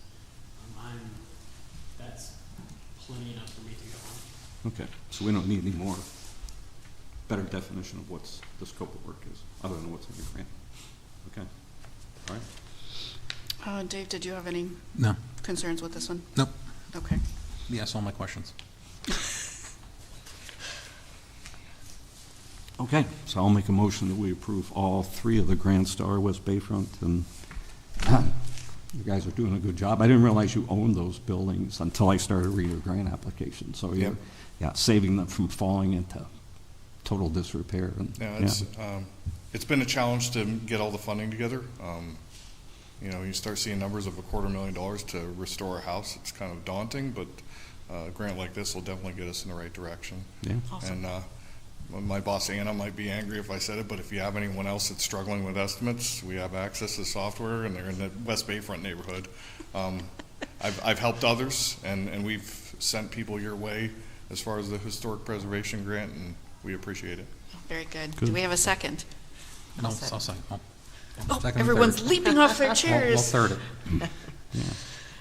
That's plenty enough for me to go on. Okay, so we don't need any more, better definition of what's the scope of work is, other than what's in the grant. Okay, all right. Dave, did you have any No, concerns with this one? nope, Okay. yes, all my questions. Okay, so I'll make a motion that we approve all three of the Grand Star West Bayfront, and you guys are doing a good job. I didn't realize you owned those buildings until I started reading your grant application, so Yep. you're, yeah, saving them from falling into total disrepair. And, Yeah, it's been a challenge to get all the funding together. You start seeing numbers of $250,000 to restore a house. It's kind of daunting, but a grant like this will definitely get us in the right direction. Yeah. Awesome. And my boss Anna might be angry if I said it, but if you have anyone else that's struggling with estimates, we have access to software, and they're in the West Bayfront neighborhood. I've helped others, and we've sent people your way as far as the historic preservation grant, and we appreciate it. Very good. Good. Do we have a second? No, I'll second. Oh, Second and everyone's third. leaping off their I'll chairs. third it. Yeah.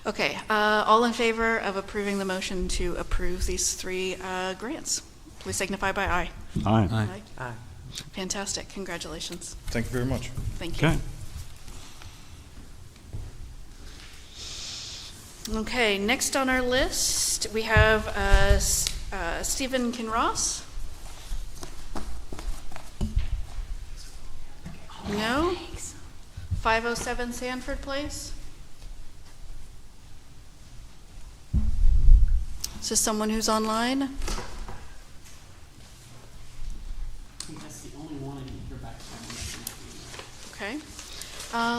Okay, all in favor of approving the motion to approve these three grants? Please signify by aye. Aye. Aye. Aye. Fantastic. Congratulations. Thank you very much. Thank you. Okay. Okay, next on our list, we have Stephen Kinross. No? 507 Sanford Place? Is this someone who's online? I think that's the only one I didn't hear back from. Okay.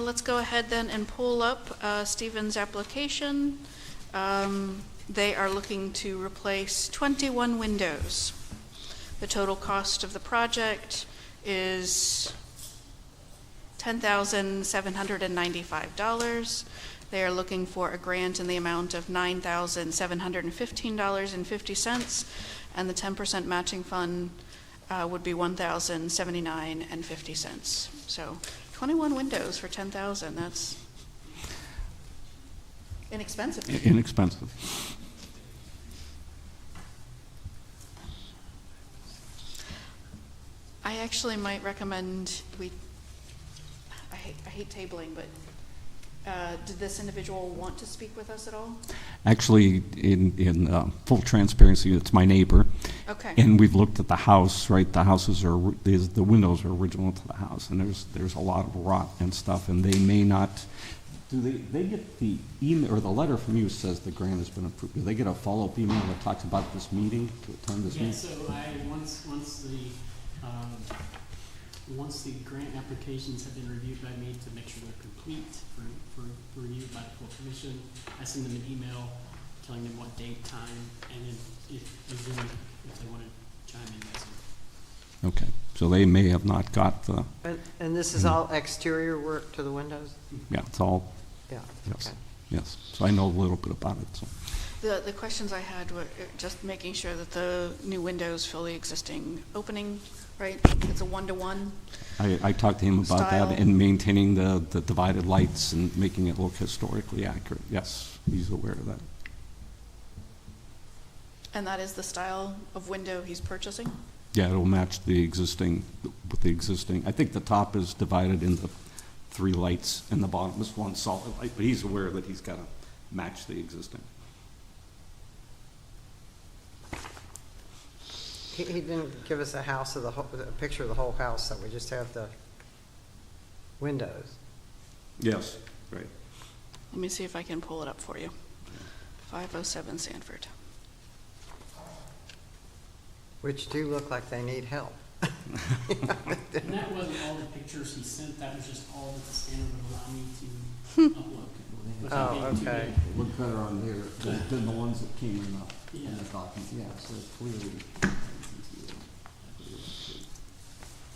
Let's go ahead then and pull up Stephen's application. They are looking to replace 21 windows. The total cost of the project is $10,795. They are looking for a grant in the amount of $9,715.50, and the 10% matching fund would be $1,079.50. So 21 windows for 10,000. That's inexpensive. Inexpensive. I actually might recommend I hate tabling, but did this individual want to speak with us at all? Actually, in full transparency, it's my neighbor. Okay. And we've looked at the house, right? The houses are, the windows are original to the house, and there's a lot of rot and stuff, and they may not, do they get the email, or the letter from you says the grant has been approved? Do they get a follow-up email that talks about this meeting, to attend this meeting? Yeah, so once the grant applications have been reviewed by me to make sure they're complete for review by the full commission, I send them an email telling them what date, time, and then if they want to chime in, that's it. Okay, so they may have not got the, And this is all exterior work to the windows? yeah, it's all, Yeah, yes, okay. yes. So I know a little bit about it, so. The questions I had were just making sure that the new windows fill the existing opening, right? It's a one-to-one. I talked to him about Style. that, and maintaining the divided lights and making it look historically accurate. Yes, he's aware of that. And that is the style of window he's purchasing? Yeah, it'll match the existing, with the existing. I think the top is divided into 3 lights, and the bottom is 1 solid light, but he's aware that he's got to match the existing. He didn't give us a picture of the whole house, so we just have the windows. Yes, right. Let me see if I can pull it up for you. 507 Sanford. Which do look like they need help. And that wasn't all the pictures he sent, that was just all that the standard would allow me to upload. without Oh, getting too okay. big. Look better on there than the ones that came in Yeah. the document. Yeah, so clearly.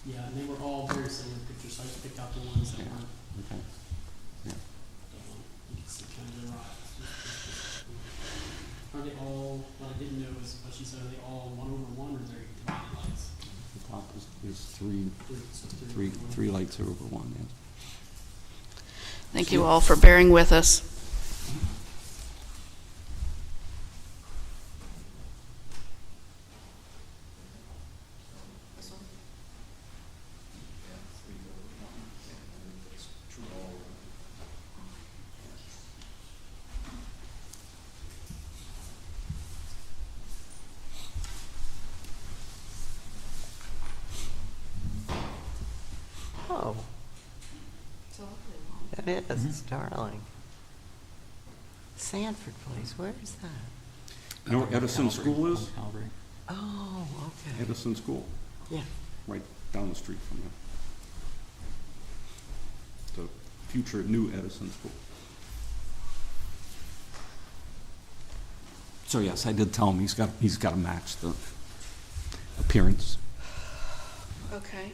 Yeah, and they were all very similar pictures, so I just picked out the ones that Yeah. weren't, Okay. Yeah. you can see kind of the rock. Are they all, what I didn't know is, what she said, are they all 1/1, or are they divided lights? The top is three So three lights are over 1, yeah. Thank you all for bearing with us. it is. It's darling. Sanford Place, where is that? You know where Edison Calvary, School is? Calvary. Oh, okay. Edison School, Yeah. right down the street from there. The future new Edison School. So yes, I did tell him he's got to match the appearance. Okay.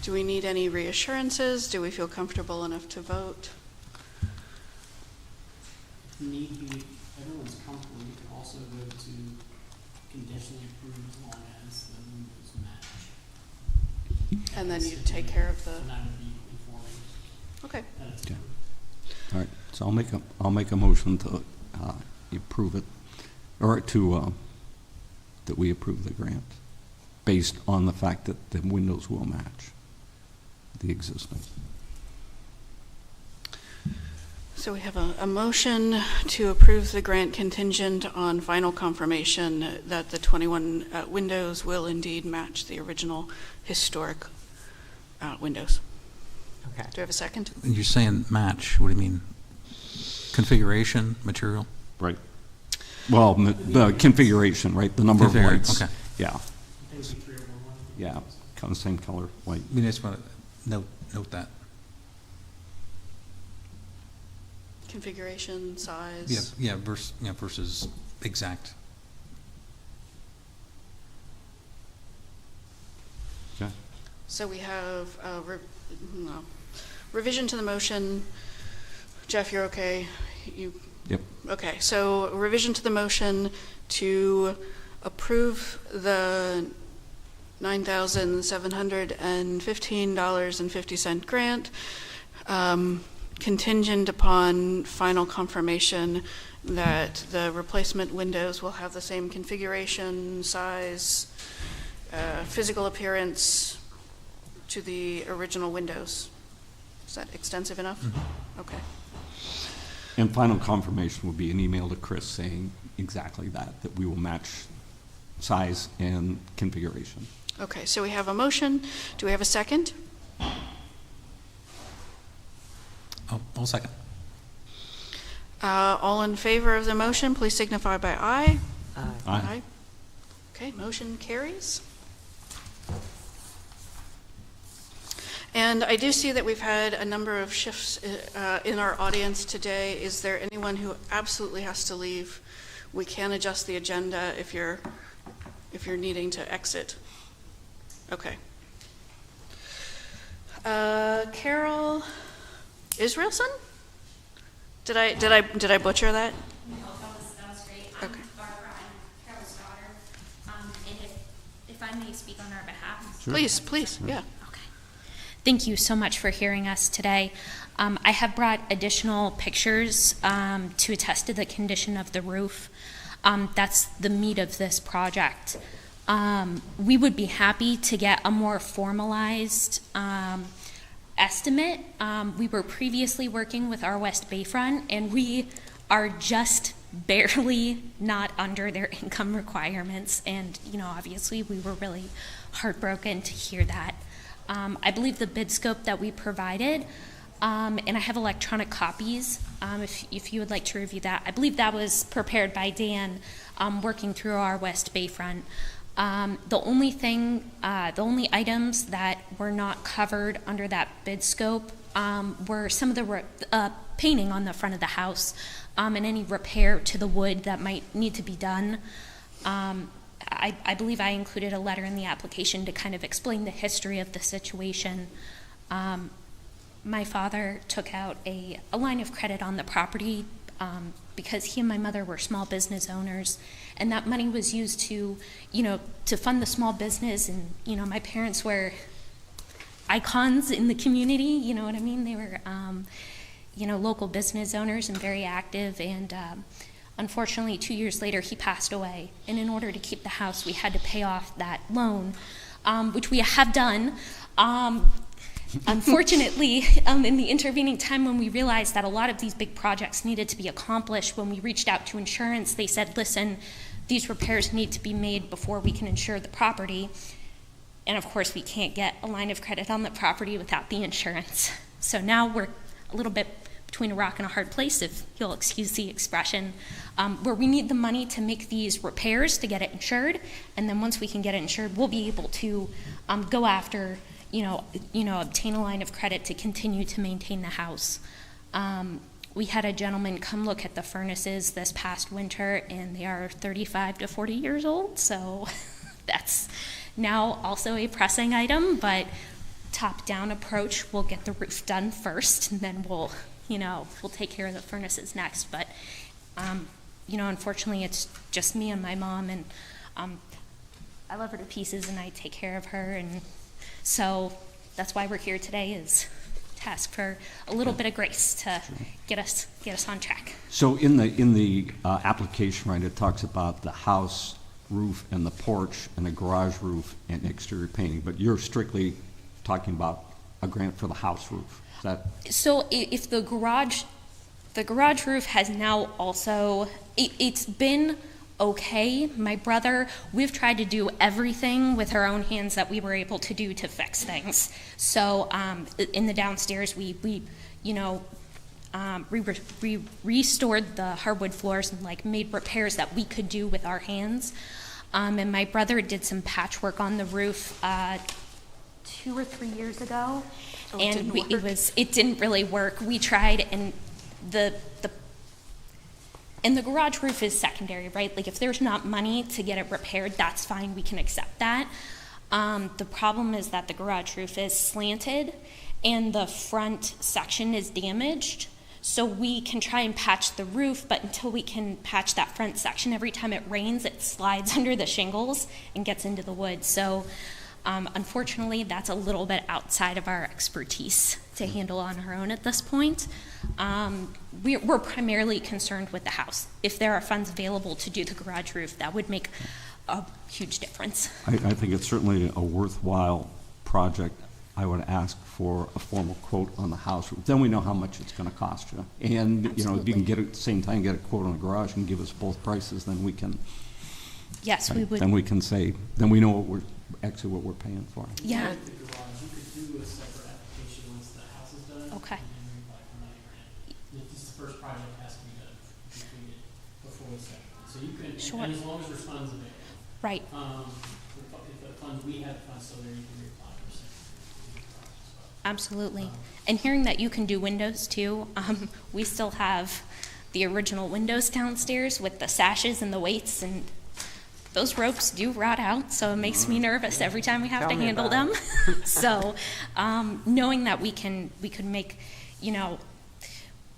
Do we need any reassurances? Do we feel comfortable enough to vote? Need be, everyone's comfortable, we can also go to conditionally approve as long as the windows match. And then you take care of the, And that would be informing okay. that it's Okay. approved. All right, so I'll make a motion to approve it, or to that we approve the grant based on the fact that the windows will match the existing. So we have a motion to approve the grant contingent on final confirmation that the 21 windows will indeed match the original historic windows. Okay. Do I have a second? You're saying match, what do you mean? Configuration, material? Right. Well, the configuration, right, the number of lights. Okay. Yeah, I think it'd be 3 or 1. yeah, kind of same color, white. I mean, I just want to note that. Configuration, size. Yeah, versus exact. Okay. So we have revision to the motion. Jeff, you're okay? Yep. Okay, so revision to the motion to approve the $9,715.50 grant, contingent upon final confirmation that the replacement windows will have the same configuration, size, physical appearance to the original windows. Is that extensive enough? Mm-hmm. Okay. And final confirmation will be an email to Chris saying exactly that we will match size and configuration. Okay, so we have a motion. Do we have a second? I'll second. All in favor of the motion, please signify by aye. Aye. Okay, motion carries. And I do see that we've had a number of shifts in our audience today. Is there anyone who absolutely has to leave? We can adjust the agenda if you're needing to exit. Okay. Carol Israelson? Did I butcher that? No, that was great. I'm Okay. Barbara, I'm Carol's daughter. And if I may speak on our behalf. Sure. Please, yeah. Okay. Thank you so much for hearing us today. I have brought additional pictures to attest to the condition of the roof. That's the meat of this project. We would be happy to get a more formalized estimate. We were previously working with our West Bayfront, and we are just barely not under their income requirements. And, obviously we were really heartbroken to hear that. I believe the bid scope that we provided, and I have electronic copies, if you would like to review that. I believe that was prepared by Dan, working through our West Bayfront. The only items that were not covered under that bid scope were some of the painting on the front of the house, and any repair to the wood that might need to be done. I believe I included a letter in the application to kind of explain the history of the situation. My father took out a line of credit on the property because he and my mother were small business owners, and that money was used to fund the small business. And, my parents were icons in the community, you know what I mean? They were, local business owners and very active. And unfortunately, 2 years later, he passed away. And in order to keep the house, we had to pay off that loan, which we have done. Unfortunately, in the intervening time when we realized that a lot of these big projects needed to be accomplished, when we reached out to insurance, they said, listen, these repairs need to be made before we can insure the property. And of course, we can't get a line of credit on the property without the insurance. So now we're a little bit between a rock and a hard place, if you'll excuse the expression, where we need the money to make these repairs to get it insured. And then once we can get it insured, we'll be able to go after, obtain a line of credit to continue to maintain the house. We had a gentleman come look at the furnaces this past winter, and they are 35 to 40 years old, so that's now also a pressing item, but top-down approach, we'll get the roof done first, and then we'll take care of the furnaces next. But, unfortunately, it's just me and my mom, and I love her to pieces, and I take care of her, and so that's why we're here today, is to ask for a little bit of grace to get us on track. So in the application, right, it talks about the house roof and the porch and the garage roof and exterior painting, but you're strictly talking about a grant for the house roof. Is that? So if the garage roof has now also, it's been okay. My brother, we've tried to do everything with our own hands that we were able to do to fix things. So in the downstairs, we restored the hardwood floors and made repairs that we could do with our hands. And my brother did some patchwork on the roof 2 or 3 years ago, and it didn't really work. We tried, and the garage roof is secondary, right? Like if there's not money to get it repaired, that's fine. We can accept that. The problem is that the garage roof is slanted, and the front section is damaged. So we can try and patch the roof, but until we can patch that front section, every time it rains, it slides under the shingles and gets into the wood. So unfortunately, that's a little bit outside of our expertise to handle on our own at this point. We're primarily concerned with the house. If there are funds available to do the garage roof, that would make a huge difference. I think it's certainly a worthwhile project. I would ask for a formal quote on the house roof. Then we know how much it's going to cost you. And, if you can get it at the same time, get a quote on the garage and give us both prices, then we can. Yes, right, we would. Then we can say, then we know what we're paying for. Yeah. At the garage, you could do a separate application once the house is done. Okay. And then reapply for money grant. This first project has to be done, completed before the second. So you can, Sure. and as long as there's funds available. Right. If the funds, we have funds, so there you can reapply for a second. Absolutely. And hearing that you can do windows too, we still have the original windows downstairs with the sashes and the weights, and those ropes do rot out, so it makes me nervous every time we have to handle them. So knowing that we could make,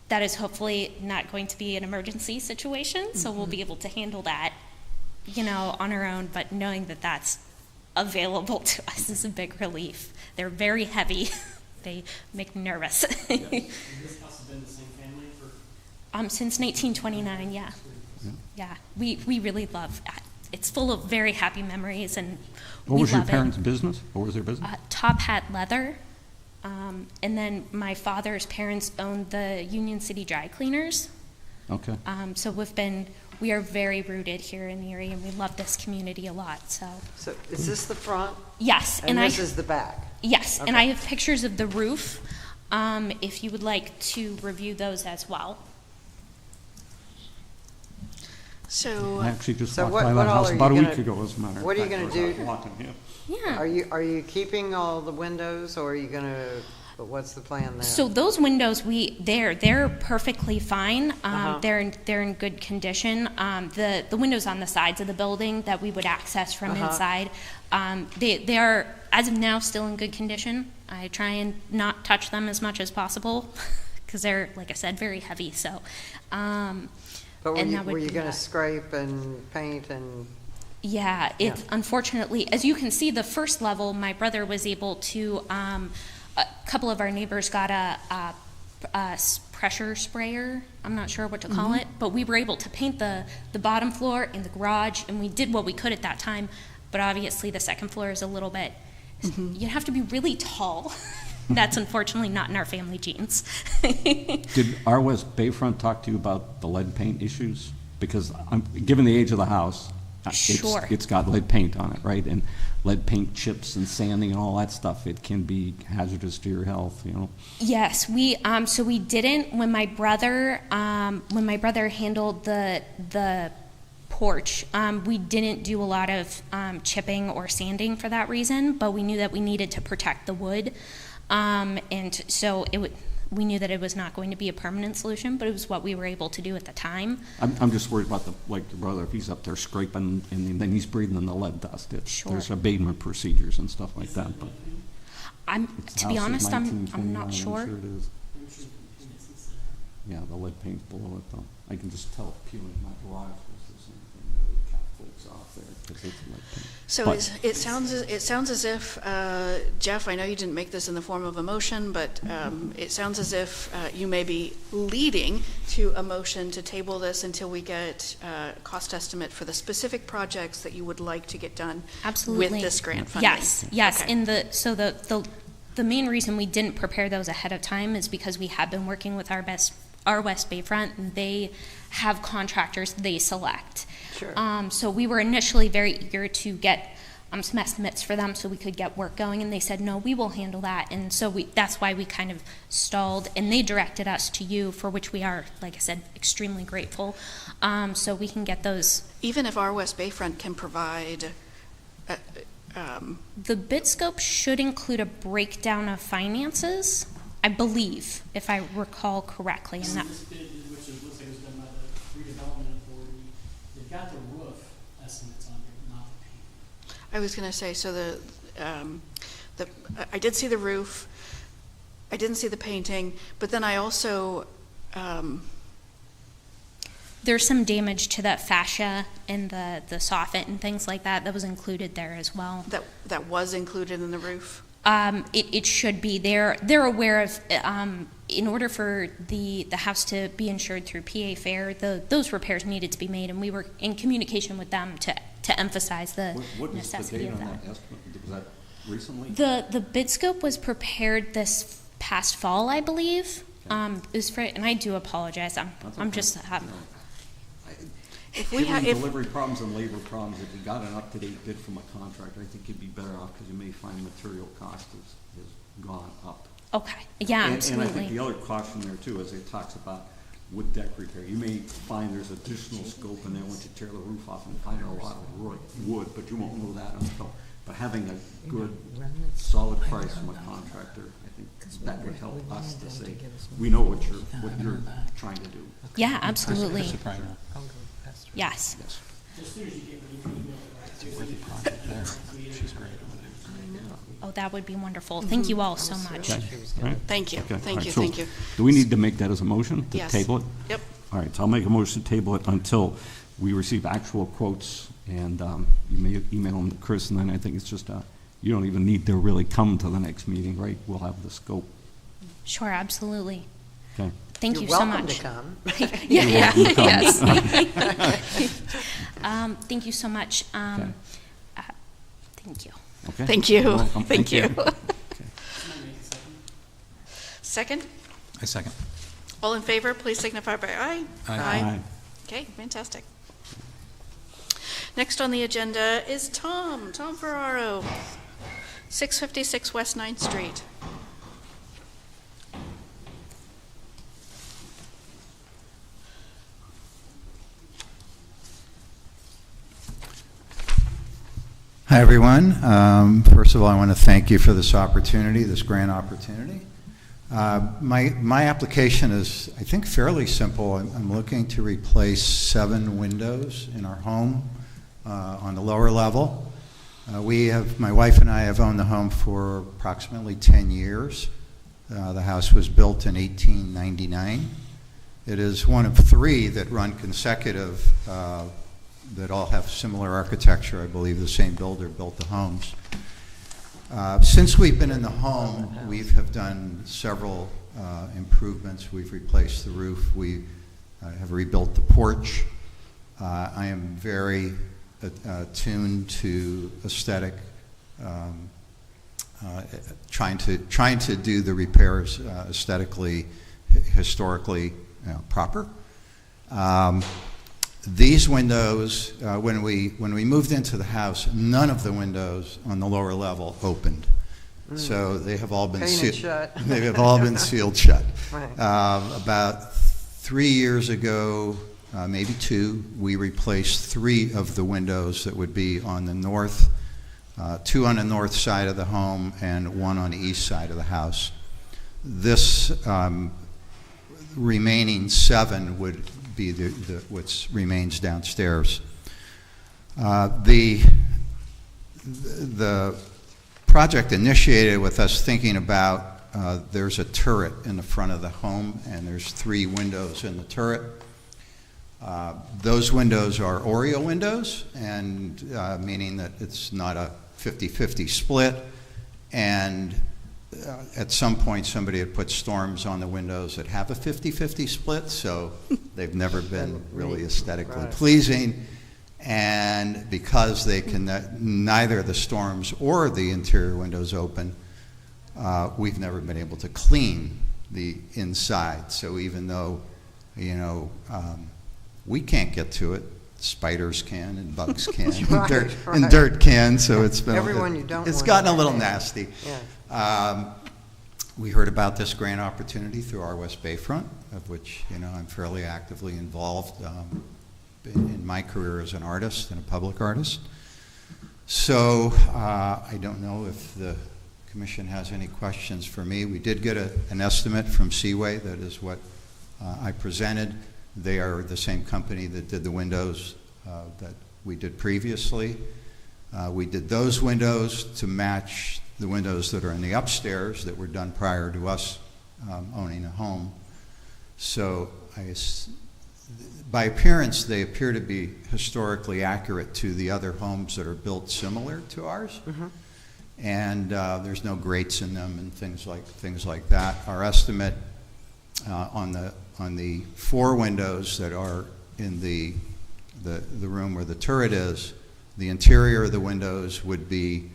that is hopefully not going to be an emergency situation, so we'll be able to handle that, on our own, but knowing that that's available to us is a big relief. They're very heavy. They make me nervous. Yes. And this house has been the same family for? Since 1929, yeah. Yeah, we really love that. It's full of very happy memories, and What was we your love parents' business? What was their business? Top Hat Leather. And then my father's parents owned the Union City Dry Cleaners. Okay. So we are very rooted here in the area, and we love this community a lot, so. So is this the front? Yes. And this is the back? Yes, and Okay. I have pictures of the roof, if you would like to review those as well. So, I actually just So walked what- by what that all house are you about a week gonna- ago, as a matter of what are you fact. gonna I was do? walking here. Yeah. Are you keeping all the windows, or are you gonna, what's the plan there? So those windows, they're perfectly fine. Uh-huh. They're in good condition. The windows on the sides of the building that we would access from Uh-huh. inside, they are, as of now, still in good condition. I try and not touch them as much as possible because they're, like I said, very heavy. So, But and that would were you be gonna that. scrape and paint and? Yeah, it's unfortunately, as you can see, the first level, my brother was able to, a couple of our neighbors got a pressure sprayer, I'm not sure what to call it, but we were able to paint the bottom floor in the garage, and we did what we could at that time, but obviously the second floor is a little bit, you have to be really tall. That's unfortunately not in our family genes. Did our West Bayfront talk to you about the lead paint issues? Because given the age of the house, Sure. It's got lead paint on it, right? And lead paint chips and sanding and all that stuff, it can be hazardous to your health, you know? Yes, so we didn't, when my brother handled the porch, we didn't do a lot of chipping or sanding for that reason, but we knew that we needed to protect the wood. And so we knew that it was not going to be a permanent solution, but it was what we were able to do at the time. I'm just worried about like your brother, if he's up there scraping and then he's breathing in the lead dust. Sure. There's abatement procedures and stuff like that, but. To be honest, I'm not 1929, sure. I'm sure it is. Yeah, the lead paint's below it though. I can just tell it peeling my garage was the same thing, the cat folks off there, because it's lead paint. So But- it sounds as if, Jeff, I know you didn't make this in the form of a motion, but it sounds as if you may be leading to a motion to table this until we get a cost estimate for the specific projects that you would like to get done Absolutely. with this grant funding. Yes. Okay. And the main reason we didn't prepare those ahead of time is because we have been working with our West Bayfront, and they have contractors they select. Sure. So we were initially very eager to get some estimates for them so we could get work going, and they said, no, we will handle that. And so that's why we kind of stalled, and they directed us to you, for which we are, like I said, extremely grateful. So we can get those. Even if our West Bayfront can provide, The bid scope should include a breakdown of finances, I believe, if I recall correctly. And that, This bid, which it looks like it was done by the redevelopment authority, they've got the roof estimates on here, not the paint. I was going to say, so I did see the roof, I didn't see the painting, but then I also, there's some damage to that fascia and the soffit and things like that was included there as well. that was included in the roof. It should be. They're aware of, in order for the house to be insured through PA Fair, those repairs needed to be made, and we were in communication with them to emphasize the What is the necessity date of on that. that estimate? Was that recently? The bid scope was prepared this past fall, I believe. It was for, and I do apologize. I'm okay. just If we have, Given delivery problems and labor problems, if you got an up-to-date bid from a contractor, I think you'd be better off, because you may find material cost has gone up. okay. Yeah, And absolutely. I think the other caution there too, is it talks about wood deck repair. You may find there's additional scope in there once you tear the roof off and find a lot of wood, but you won't know that until. But having a good, solid price from a contractor, I think that would help us to say, we know what you're trying to do. Yeah, absolutely. Chrissy Pryor. Yes. As soon as you get it, you can email it back to us. She's great over there. Oh, that would be wonderful. Thank you all so much. Okay, all right. thank you, Okay, all thank right. you, So thank you. Do we need to make that as a motion to Yes. table it? Yep. All right, so I'll make a motion to table it until we receive actual quotes, and you may email them to Chris, and then I think it's just, you don't even need to really come to the next meeting, right? We'll have the scope. Sure, absolutely. Okay. Thank You're you so welcome much. to come. Yeah, welcome to come. yes. Thank you so much. Okay. Thank you. Okay. Thank you. You're welcome. Thank you. Okay. Second, I second. all in favor, please signify by aye. Aye. Okay, fantastic. Next on the agenda is Tom Ferraro, 656 West 9th Street. Hi, everyone. First of all, I want to thank you for this opportunity, this grant opportunity. My application is, I think, fairly simple. I'm looking to replace 7 windows in our home on the lower level. My wife and I have owned the home for approximately 10 years. The house was built in 1899. It is one of 3 that run consecutive that all have similar architecture. I believe the same builder built the homes. Since we've been in the home, we have done several improvements. We've replaced the roof. We have rebuilt the porch. I am very attuned to aesthetic, trying to do the repairs aesthetically, historically proper. These windows, when we moved into the house, none of the windows on the lower level opened. So they have all been Painted shut. They have all been sealed shut. Right. About 3 years ago, maybe 2, we replaced 3 of the windows that would be on the north, 2 on the north side of the home and 1 on the east side of the house. This remaining 7 would be what remains downstairs. The project initiated with us thinking about there's a turret in the front of the home, and there's 3 windows in the turret. Those windows are Oreo windows, and meaning that it's not a 50-50 split. And at some point, somebody had put storms on the windows that have a 50-50 split, so they've never been really aesthetically pleasing. And because they can neither the storms or the interior windows open, we've never been able to clean the inside. So even though, we can't get to it, spiders can and bugs can, and dirt can. So it's been it's gotten a little nasty. Yeah. We heard about this grant opportunity through our West Bayfront, of which I'm fairly actively involved in my career as an artist and a public artist. So I don't know if the commission has any questions for me. We did get an estimate from Seaway. That is what I presented. They are the same company that did the windows that we did previously. We did those windows to match the windows that are in the upstairs that were done prior to us owning a home. So by appearance, they appear to be historically accurate to the other homes that are built similar to ours. Mm-hmm. And there's no grates in them and things like that. Our estimate on the 4 windows that are in the room where the turret is, the interior of the windows would be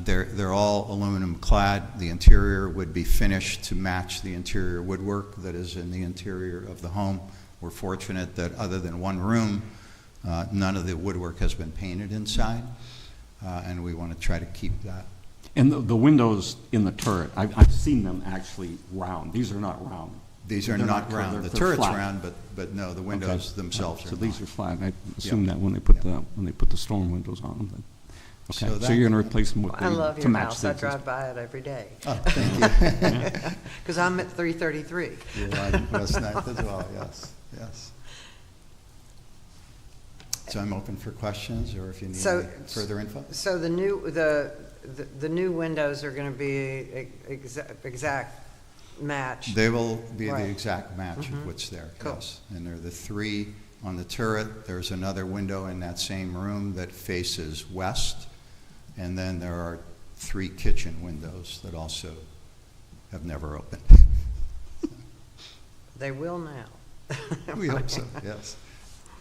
they're all aluminum clad. The interior would be finished to match the interior woodwork that is in the interior of the home. We're fortunate that other than 1 room, none of the woodwork has been painted inside, and we want to try to keep that. And the windows in the turret, I've seen them actually round. These are not round. These are not round. The turret's round, but no, the windows themselves are so not. These are flat. I assume that when they put the storm windows on them. Okay, so you're going to replace them with I love to your match house. the I drive by it every day. Oh, thank you. Because I'm at 333. You're right in West Ninth as well, yes. So I'm open for questions, or if you need any further info. So the new windows are going to be exact match. They will be the Right. exact match Mhm. of what's there, Cool. yes. And they're the 3 on the turret. There's another window in that same room that faces west. And then there are 3 kitchen windows that also have never opened. They will now. We hope so, yes.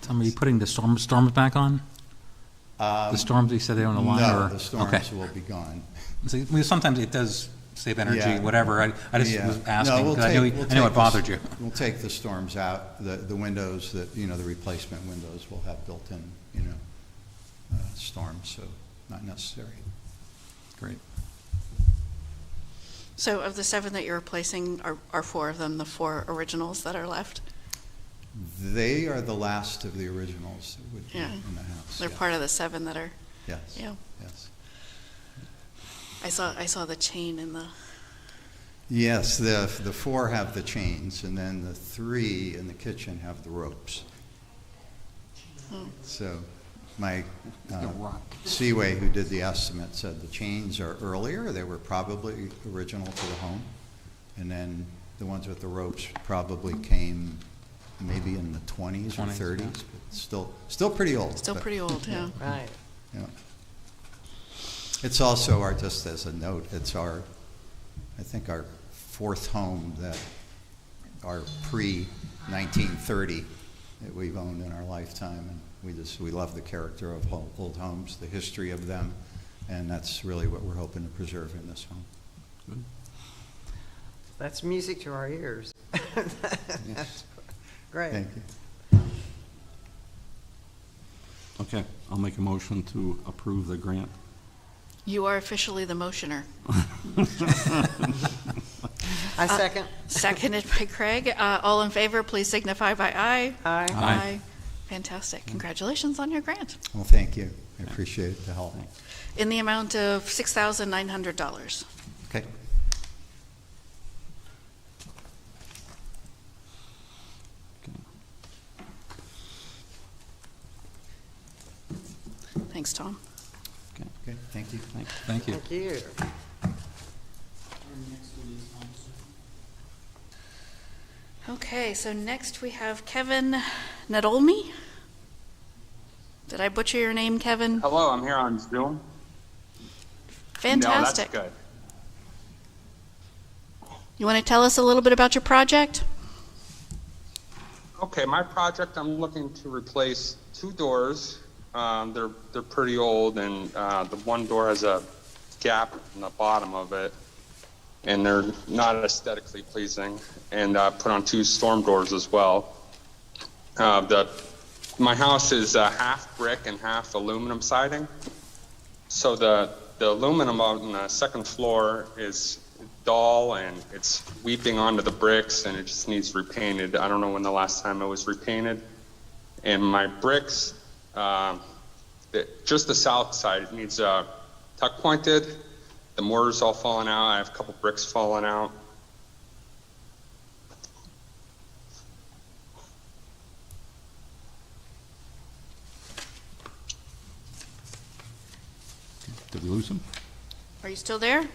Tom, are you putting the storms back on? The storms, you said they're on the line? No, or? the storms Okay. will be gone. See, sometimes it does save energy, Yeah. whatever. I just was asking, No, because I know it bothered you. We'll take the storms out, the windows that, the replacement windows will have built-in, storms, so not necessary. Great. So of the 7 that you're replacing, are 4 of them the 4 originals that are left? They are the last of the originals that would be Yeah. in the house. They're yeah. part of the 7 that are, Yes, yeah. yes. I saw the chain in the, Yes, the 4 have the chains, and then the 3 in the kitchen have the ropes. So my Seaway, who did the estimate, said the chains are earlier. They were probably original to the home. And then the ones with the ropes probably came maybe in the 20s or 30s, but still pretty old. still pretty old, yeah. Right. Yeah. It's also just as a note, it's I think our 4th home that are pre-1930 that we've owned in our lifetime, and we love the character of old homes, the history of them, and that's really what we're hoping to preserve in this home. Good. That's music to our ears. That's great. Thank you. Okay, I'll make a motion to approve the grant. You are officially the motioner. I second. Seconded by Craig. All in favor, please signify by aye. Aye. Aye. Fantastic. Congratulations on your grant. Well, thank you. I appreciate the help. In the amount of $6,900. Okay. Thanks, Tom. Okay, thank you. Thank you. Thank you. Okay, so next we have Kevin Nadolny. Did I butcher your name, Kevin? Hello, I'm here on Zoom. Fantastic. No, that's good. You want to tell us a little bit about your project? Okay, my project, I'm looking to replace 2 doors. They're pretty old, and the one door has a gap in the bottom of it, and they're not aesthetically pleasing. And put on 2 storm doors as well. My house is half brick and half aluminum siding. So the aluminum on the second floor is dull and it's weeping onto the bricks, and it just needs repainted. I don't know when the last time it was repainted. And my bricks, just the south side needs tuck pointed. The mortar's all falling out. I have a couple bricks falling out. Did we lose him? Are you still there?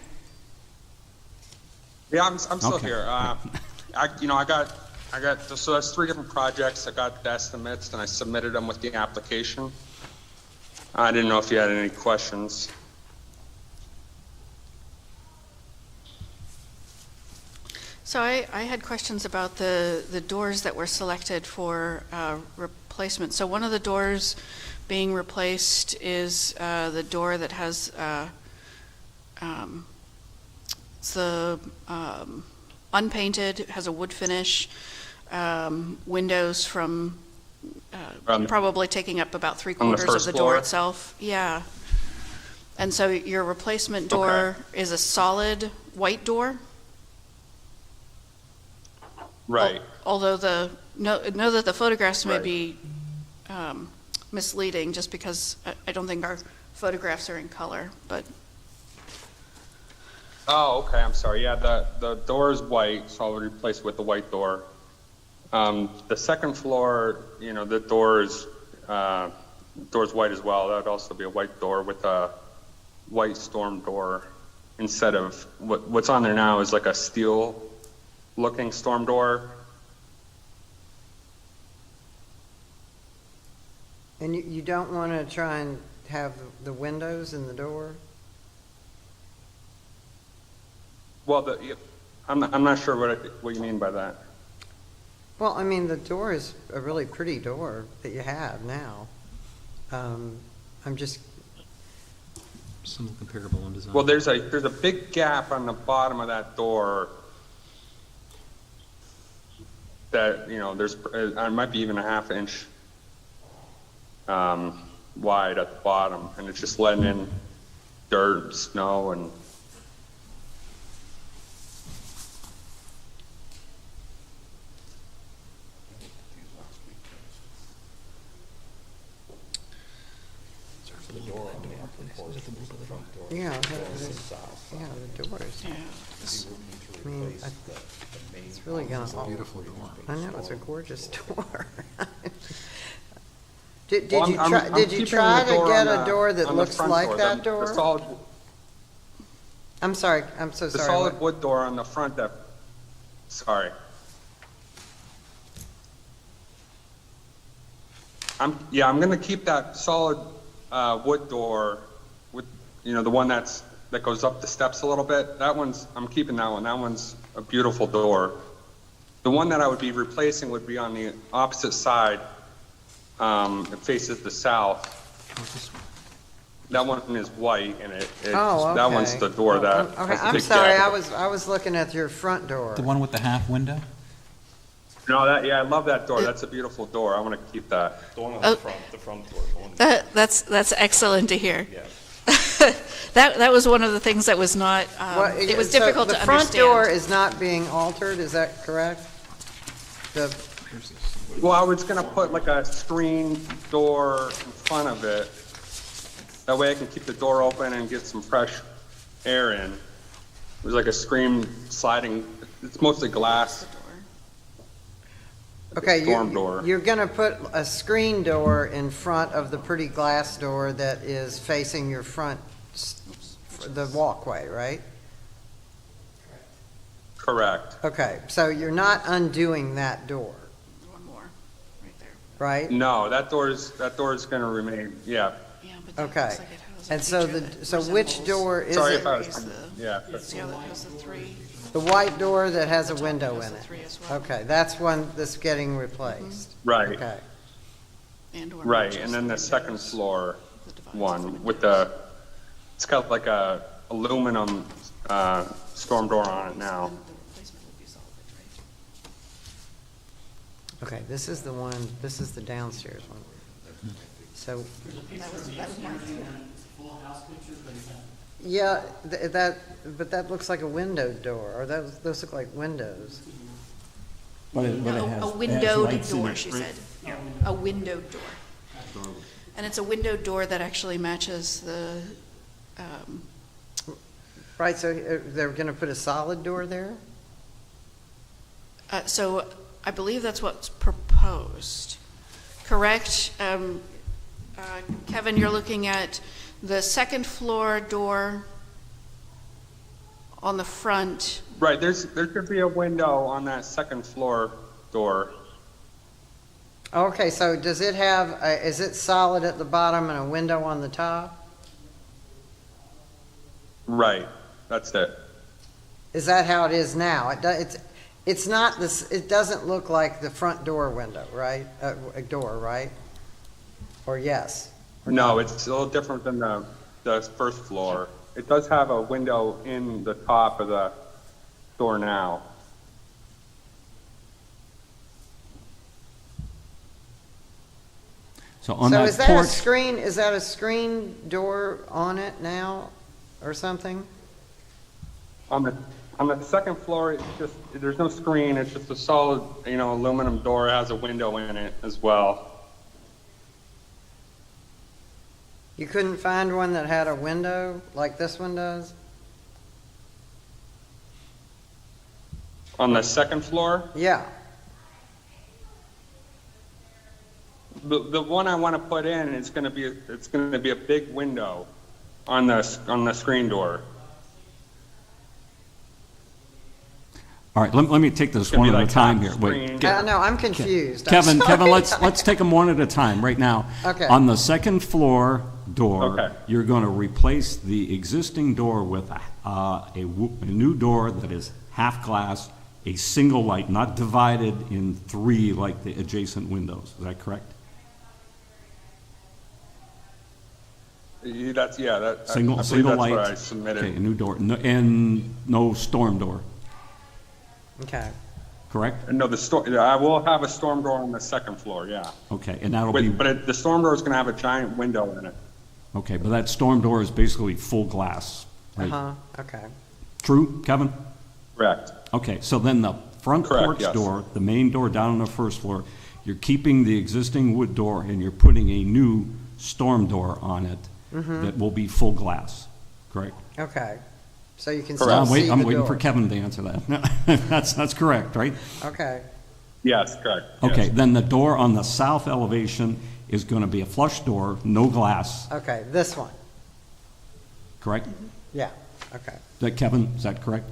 Yeah, I'm still Okay. here. So that's 3 different projects. I got the estimates and I submitted them with the application. I didn't know if you had any questions. So I had questions about the doors that were selected for replacement. So one of the doors being replaced is the door that has unpainted, has a wood finish, windows from probably taking up about 3/4 of first the door floor? itself. Yeah. And so your replacement door is a solid white door? Right. Although know that the photographs may Right. be misleading, just because I don't think our photographs are in color, but Oh, okay. I'm sorry. Yeah, the door is white, so I'll replace it with the white door. The second floor, the door's white as well. That would also be a white door with a white storm door instead of what's on there now is like a steel-looking storm door. And you don't want to try and have the windows in the door? Well, I'm not sure what you mean by that. Well, I mean, the door is a really pretty door that you have now. I'm just, Somewhat comparable in design. Well, there's a big gap on the bottom of that door that, there's, it might be even a ½ inch wide at the bottom, and it's just letting in dirt and snow and yeah, the doors. yeah. I mean, it's really gonna. Beautiful door. I know, it's a gorgeous door. Did Well, you I'm try, did you keeping try the to door get on a the- door that on the looks front like door, that the door? solid, I'm sorry, I'm so the sorry. solid what- wood door on the front sorry. I'm gonna keep that solid wood door with, the one that goes up the steps a little bit. I'm keeping that one. That one's a beautiful door. The one that I would be replacing would be on the opposite side. It faces the south. That one is white, and Oh, that one's okay. the door that Okay, has the I'm big sorry, gap. I was looking at your front door. The one with the half window? No, I love that door. That's a beautiful door. I want to keep that. The one on Oh. the front door. The one- That's excellent to hear. Yeah. That was one of the things that was not, it was So difficult to The front door understand. is not being altered, is that correct? The, Well, I was gonna put like a screen door in front of it. That way I can keep the door open and get some fresh air in. It was like a screen sliding, it's mostly glass. okay, Storm door. you're gonna put a screen door in front of the pretty glass door that is facing your front, the walkway, right? Correct. Okay, so you're not undoing that door, One more, right there. right? No, that door's gonna remain, yeah. Yeah, but that Okay. looks like it has a And so feature that so which resembles- door is Sorry it? if I was, Raise the- yeah. See how that has the three? The white door that has a window has in the it? three as well. Okay, that's one that's getting replaced. Right, Okay, And or right, matches and then the second windows, floor the divides one with the, it's got like a aluminum, storm door on it now. The replacement would be solid, right? okay, this is the one, this is the downstairs one. So, That was mine. yeah, but that looks like a window door, or those look like windows. But it No, has- a it has windowed lights in door, it, she right? said. A windowed door. And it's a windowed door that actually matches the, Right, so they're gonna put a solid door there? so I believe that's what's proposed, correct? Kevin, you're looking at the second floor door on the front. Right, there could be a window on that second floor door. Okay, so does it have, is it solid at the bottom and a window on the top? Right, that's it. Is that how it is now? It's not this, it doesn't look like the front door window, right? A door, right? Or yes? No, it's a little different than the first floor. It does have a window in the top of the door now. So on So is that that a porch, screen, is that a screen door on it now or something? On the second floor, it's just, there's no screen, it's just a solid, aluminum door. It has a window in it as well. You couldn't find one that had a window like this one does? On the second floor, Yeah. the one I want to put in is going to be, it's going to be a big window on the screen door. all right, let me take this It's gonna one be at a like time half here. Wait, screen. No, I'm confused. I'm Kevin, sorry. let's take them one at a time right now. Okay. On the second floor door, Okay. you're going to replace the existing door with a new door that is half glass, a single light, not divided in three like the adjacent windows. Is that correct? That's, yeah, that, I Single believe that's light. what I submitted. Okay, a new door, and no storm door, Okay. correct? No, I will have a storm door on the second floor, yeah. Okay, and that'll be, The storm door is going to have a giant window in it. okay, but that storm door is basically full glass, right? Uh-huh, okay. True, Kevin? Correct. Okay, so then the front Correct, porch yes. door, the main door down on the first floor, you're keeping the existing wood door and you're putting a new storm door on it Mm-hmm. that will be full glass, correct? Okay. So you can Correct. still see the I'm waiting for door. Kevin to answer that. That's correct, right? Okay. Yes, correct. yes. Okay, then the door on the south elevation is going to be a flush door, no glass, Okay, this one. correct? Yeah, okay. Is that Kevin, is that correct?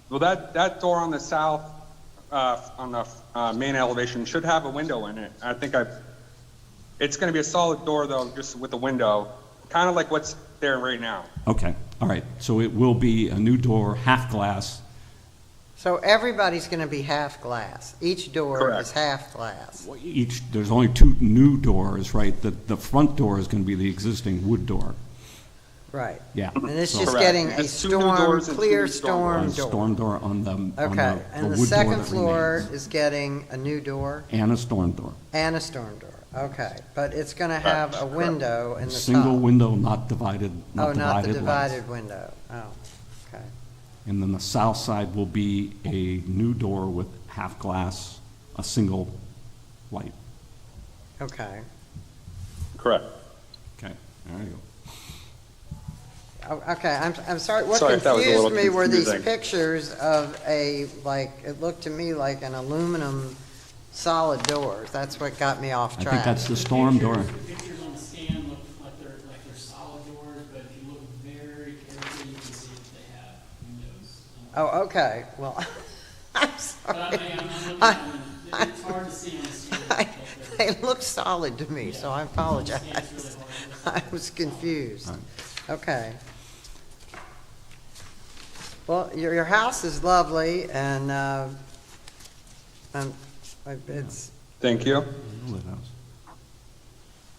Well, that door on the south, on the main elevation should have a window in it. I think it's going to be a solid door though, just with a window, kind of like what's there right now. Okay, all right, so it will be a new door, half glass. So everybody's going to be half glass. Each door Correct. is half glass. There's only two new doors, right? The front door is going to be the existing wood door. Right. Yeah. And it's So- just Correct. getting a It's 2 new storm, doors and 2 clear new storm storm doors. door. Storm door on the Okay, and the wood door second that floor remains. is getting a new door And a storm door. and a storm door. Okay, but it's going to have a window in the top. Single window, not divided, Oh, not the divided lights. divided window. Oh, okay. And then the south side will be a new door with half glass, a single light. Okay. Correct. Okay, there you go. Oh, okay, I'm sorry, what Sorry if that was a confused little me were these confusing. pictures of it looked to me like an aluminum solid door. That's what got me off I track. think that's the storm door. The pictures on the scan look like they're solid doors, but if you look very carefully, you can see that they have windows. Oh, okay, well, I'm But sorry. I'm looking at them, and it's hard to see on the scan. but They look solid to me, so I the scan's apologize. really hard. I was confused. Right. Okay. Well, your house is lovely, and it's, Thank you. Lit house.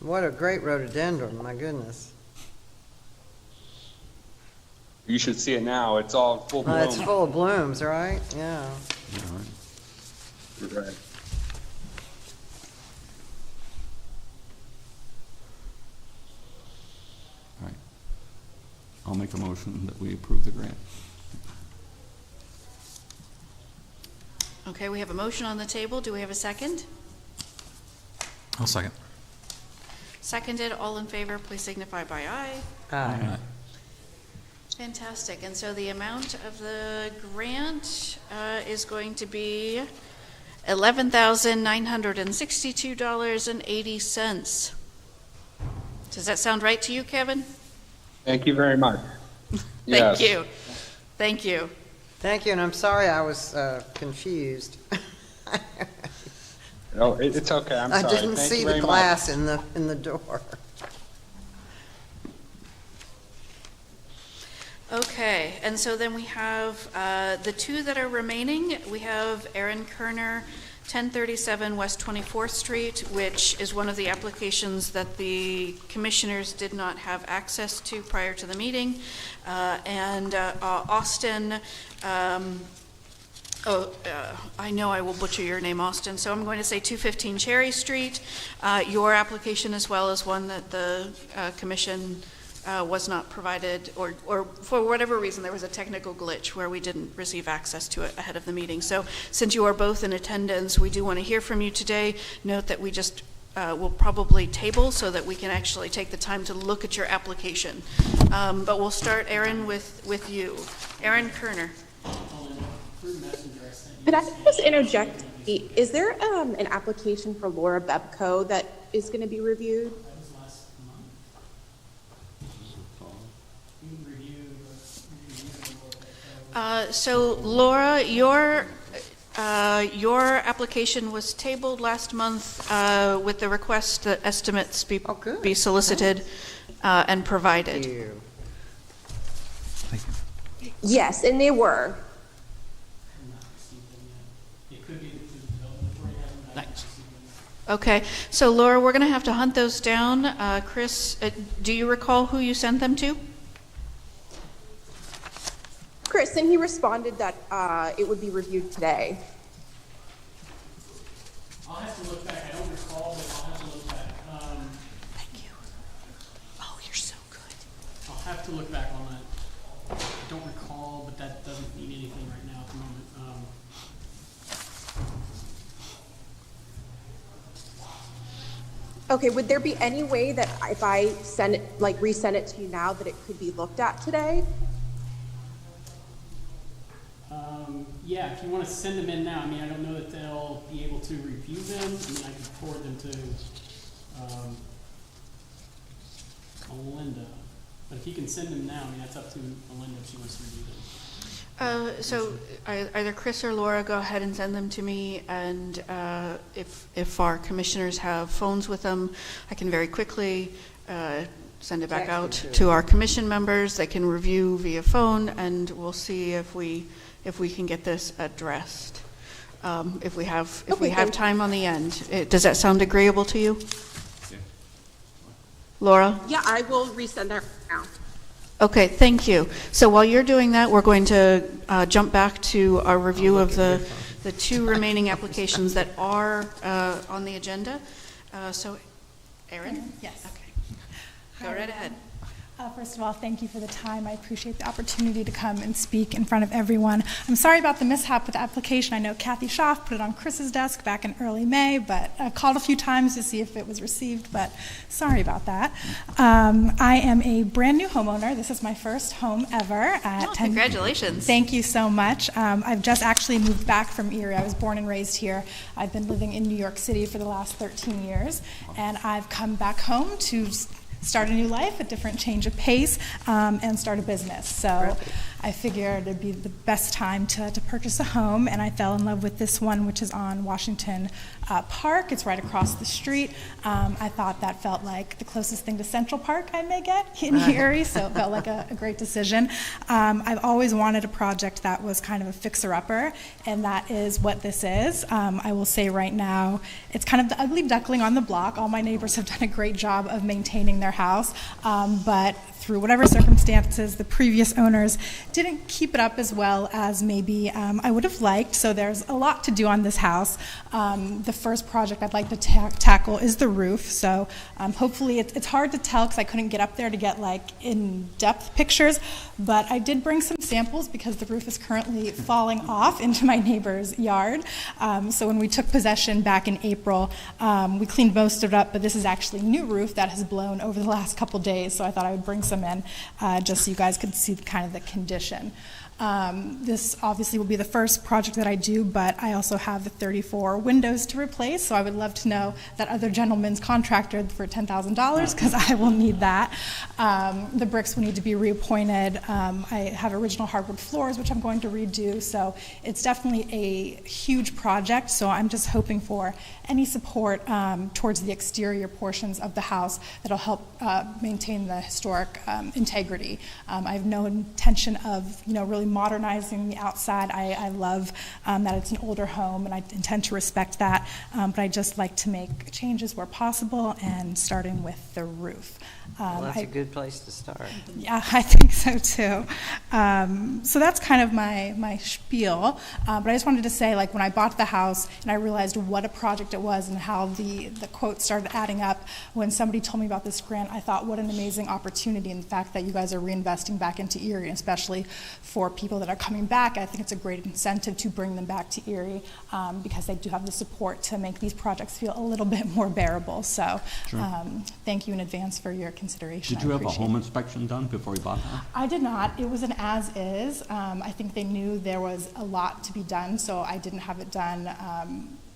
what a great rhododendron, my goodness. You should see it now. It's all full bloom. It's full of blooms, right? Yeah. Yeah, all right. Right. All right. I'll make a motion that we approve the grant. Okay, we have a motion on the table. Do we have a second? I'll second. Seconded, all in favor, please signify by aye. Aye. Fantastic. And so the amount of the grant is going to be $11,962.80. Does that sound right to you, Kevin? Thank you very much. Thank Yes. you. Thank you. Thank you, and I'm sorry I was confused. Oh, it's okay. I'm I sorry. didn't Thank see you the very much. glass in the door. Okay, and so then we have the two that are remaining. We have Aaron Kerner, 1037 West 24th Street, which is one of the applications that the commissioners did not have access to prior to the meeting. And Austin, I know I will butcher your name, Austin, so I'm going to say 215 Cherry Street. Your application as well as one that the commission was not provided, or for whatever reason, there was a technical glitch where we didn't receive access to it ahead of the meeting. So since you are both in attendance, we do want to hear from you today. Note that we just will probably table so that we can actually take the time to look at your application. But we'll start, Aaron, with you. Aaron Kerner. Could I just interject? Is there an application for Laura Bebco that is going to be reviewed? So Laura, your application was tabled last month with the request that estimates be solicited and provided. Thank you. Thank you. Yes, and they were. Okay, so Laura, we're going to have to hunt those down. Chris, do you recall who you sent them to? Chris, and he responded that it would be reviewed today. I'll have to look back. I don't recall, but I'll have to look back. Thank you. Oh, you're so good. I'll have to look back on that. I don't recall, but that doesn't mean anything right now at the moment. Okay, would there be any way that if I send it, like resend it to you now, that it could be looked at today? Yeah, if you want to send them in now, I mean, I don't know that they'll be able to review them. I mean, I can forward them to Melinda. But if you can send them now, I mean, that's up to Melinda if she wants to review them. So either Chris or Laura, go ahead and send them to me, and if our commissioners have phones with them, I can very quickly send it back out to our commission members. They can review via phone, and we'll see if we can get this addressed. If we have time on the end. Does that sound agreeable to you? Yeah. Laura? Yeah, I will resend that now. Okay, thank you. So while you're doing that, we're going to jump back to our review of the two remaining applications that are on the agenda. So, Erin? Yes. Okay. Go right ahead. First of all, thank you for the time. I appreciate the opportunity to come and speak in front of everyone. I'm sorry about the mishap with the application. I know Kathy Schaaf put it on Chris's desk back in early May, but I called a few times to see if it was received, but sorry about that. I am a brand new homeowner. This is my first home ever. Congratulations. Thank you so much. I've just actually moved back from Erie. I was born and raised here. I've been living in New York City for the last 13 years, and I've come back home to start a new life, a different change of pace, and start a business. So I figured it'd be the best time to purchase a home, and I fell in love with this one, which is on Washington Park. It's right across the street. I thought that felt like the closest thing to Central Park I may get in Erie, so it felt like a great decision. I've always wanted a project that was kind of a fixer-upper, and that is what this is. I will say right now, it's kind of the ugly duckling on the block. All my neighbors have done a great job of maintaining their house, but through whatever circumstances, the previous owners didn't keep it up as well as maybe I would have liked. So there's a lot to do on this house. The first project I'd like to tackle is the roof. So hopefully it's hard to tell because I couldn't get up there to get like in-depth pictures, but I did bring some samples because the roof is currently falling off into my neighbor's yard. So when we took possession back in April, we cleaned most of it up, but this is actually new roof that has blown over the last couple days. So I thought I would bring some in just so you guys could see kind of the condition. This obviously will be the first project that I do, but I also have the 34 windows to replace, so I would love to know that other gentleman's contractor for $10,000 because I will need that. The bricks will need to be reappointed. I have original hardwood floors, which I'm going to redo, so it's definitely a huge project, so I'm just hoping for any support towards the exterior portions of the house that'll help maintain the historic integrity. I have no intention of, really modernizing the outside. I love that it's an older home, and I intend to respect that, but I just like to make changes where possible, and starting with the roof. Well, that's a good place to start. Yeah, I think so too. So that's kind of my spiel, but I just wanted to say, like, when I bought the house and I realized what a project it was and how the quotes started adding up, when somebody told me about this grant, I thought, what an amazing opportunity, and the fact that you guys are reinvesting back into Erie, especially for people that are coming back. I think it's a great incentive to bring them back to Erie because they do have the support to make these projects feel a little bit more bearable. So thank you in advance for your consideration. Did you have a home inspection done before you bought the house? I did not. It was an as-is. I think they knew there was a lot to be done, so I didn't have it done.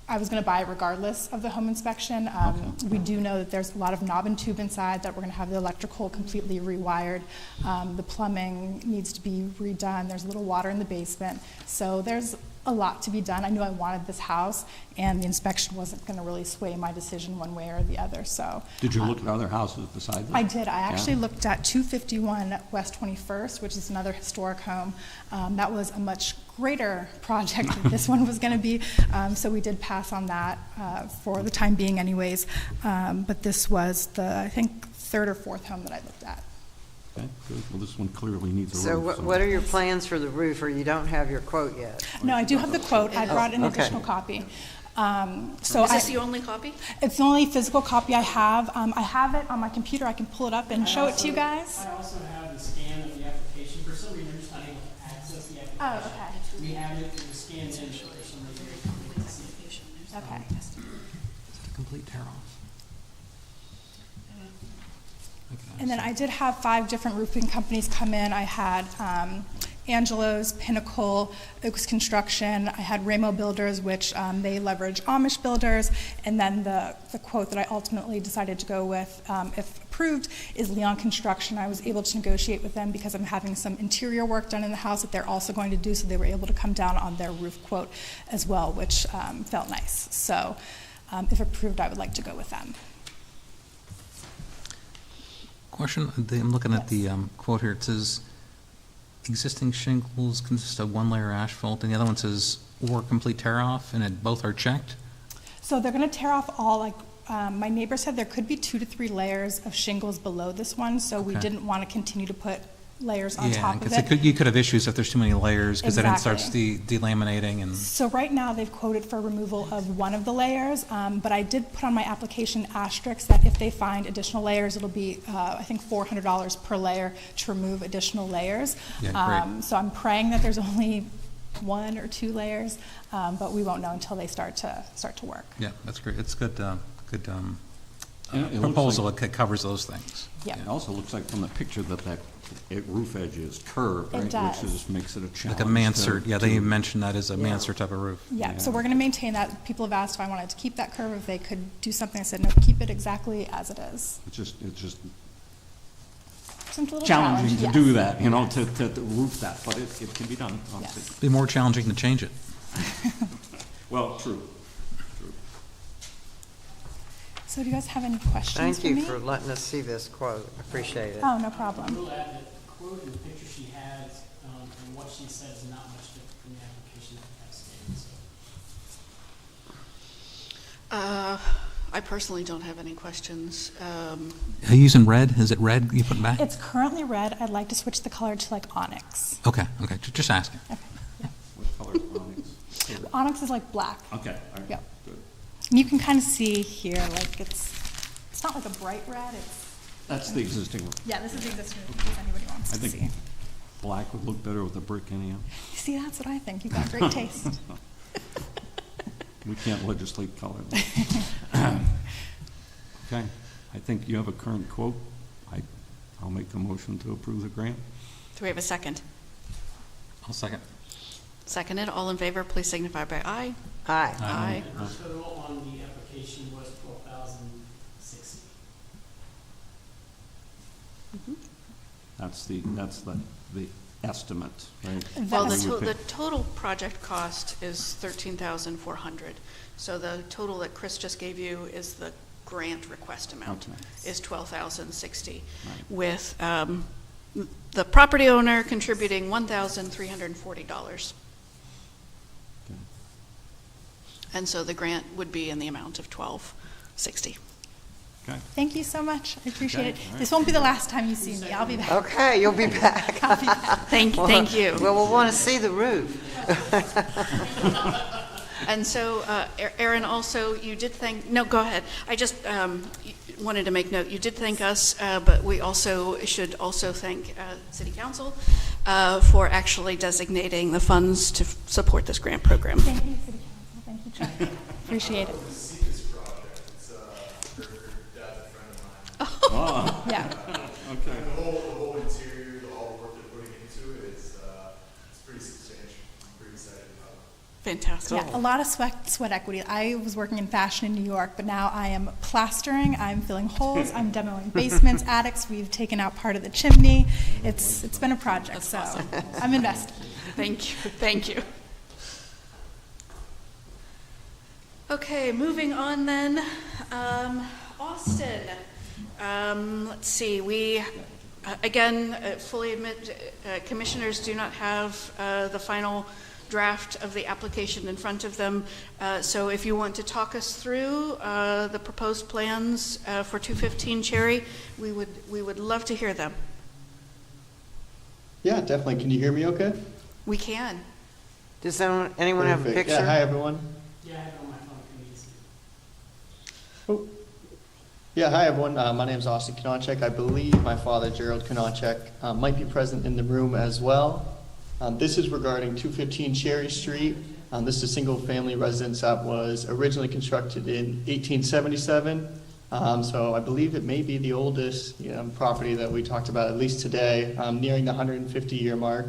I was going to buy it regardless of the home inspection. We do know that there's a lot of knob and tube inside, that we're going to have the electrical completely rewired. The plumbing needs to be redone. There's a little water in the basement. So there's a lot to be done. I knew I wanted this house, and the inspection wasn't going to really sway my decision one way or the other. So, did you look at other houses besides this? I did. I actually looked at 251 West 21st, which is another historic home. That was a much greater project than this one was going to be. So we did pass on that for the time being anyways. But this was the, I think, third or fourth home that I looked at. Okay, good. Well, this one clearly needs a So roof. what are your plans for the roof, or you don't have your quote yet? No, I do have the quote. I brought an additional copy. So is this the only copy? It's the only physical copy I have. I have it on my computer. I can pull it up and show it to you guys. I also have the scan of the application. For some reason, I'm just not able to access the application. Oh, okay. We have it, it was scanned in, but for some reason, Okay. It's a complete tear off. And then I did have 5 different roofing companies come in. I had Angelo's, Pinnacle, Oaks Construction. I had Ramo Builders, which they leverage Amish builders. And then the quote that I ultimately decided to go with, if approved, is Leon Construction. I was able to negotiate with them because I'm having some interior work done in the house that they're also going to do, so they were able to come down on their roof quote as well, which felt nice. So if approved, I would like to go with them. Question, I'm looking at the quote here. It says, existing shingles consist of 1 layer asphalt, and the other one says, or complete tear-off, and both are checked? So they're going to tear off all, like, my neighbor said there could be 2 to 3 layers of shingles below this one, so we didn't want to continue to put layers on Yeah, top of because it. you could have issues if there's too many layers, because then it Exactly. starts delaminating and. So right now, they've quoted for removal of one of the layers, but I did put on my application asterisks that if they find additional layers, it'll be, I think, $400 per layer to remove additional layers. Yeah, great. So I'm praying that there's only 1 or 2 layers, but we won't know until they start to work. Yeah, that's great. It's good, good It looks proposal. like- It covers those things. Yeah. It also looks like from the picture that roof edge is curved, It right? does. Which makes it a challenge. Like a mansard, yeah, they to- mentioned that as a mansard type of roof. Yeah, so Yeah. we're going to maintain that. People have asked if I wanted to keep that curve, if they could do something. I said, no, keep it exactly as it is. It's just It's a little challenging challenge, to yes. do that, you know, to roof that, but it can be done, obviously. Yes. Be more challenging to change it. Well, true. So do you guys have any questions Thank for you me? for letting us see this quote. Appreciate it. Oh, no problem. will add that the quote and the picture she has, and what she said is not much different from the application that we have standing, so. I personally don't have any questions. Are you using red? Is it red you put back? It's currently red. I'd like to switch the color to like onyx. Okay, just asking. Okay. What color is onyx? Onyx is like black. Okay, all right. Yep. Good. And you can kind of see here, like it's not like a bright red. It's That's the existing one. yeah. This is the existing. In case anybody wants I to think see. black would look better with a brick anyhow. You see, that's what I think. You've got great taste. We can't legislate color. Okay, I think you have a current quote. I'll make a motion to approve the grant. Do we have a second? I'll second. Seconded. All in favor, please signify by aye. Aye. Aye. The total on the application was $12,060. That's the estimate, right? Well, That's- the total project cost is $13,400. So the total that Chris just gave you is the grant request amount, Okay. is $12,060, Right. with the property owner contributing $1,340. Okay. And so the grant would be in the amount of $12,60. Okay. Thank you so much. I appreciate Okay, it. all right. This won't be the last time you see me. I'll be back. Okay, you'll be back. Thank you. Well, we'll want to see the roof. And so, Aaron, also, you did thank, no, go ahead. I just wanted to make note, you did thank us, but we also should also thank City Council for actually designating the funds to support this grant program. Thank you, City Council. Thank you, Chuck. Appreciate it. Oh, Yeah. okay. The whole interior, all the work they're putting into it, it's pretty substantial. I'm pretty excited about it. Fantastic. Yeah, a lot of sweat equity. I was working in fashion in New York, but now I am plastering, I'm filling holes, I'm demoing basements, attics. We've taken out part of the chimney. It's been a project, so I'm invested. Thank you. Okay, moving on then. Austin. Let's see, we, again, fully admit, commissioners do not have the final draft of the application in front of them. So if you want to talk us through the proposed plans for 215 Cherry, we would love to hear them. Yeah, definitely. Can you hear me okay? We can. Does anyone have a Perfect. picture? Yeah, hi, everyone. Yeah, I have it on my phone. Can you see? Oh. Yeah, hi, everyone. My name is Austin Kononchek. I believe my father, Gerald Kononchek, might be present in the room as well. This is regarding 215 Cherry Street. This is a single-family residence that was originally constructed in 1877. So I believe it may be the oldest property that we talked about, at least today, nearing the 150-year mark.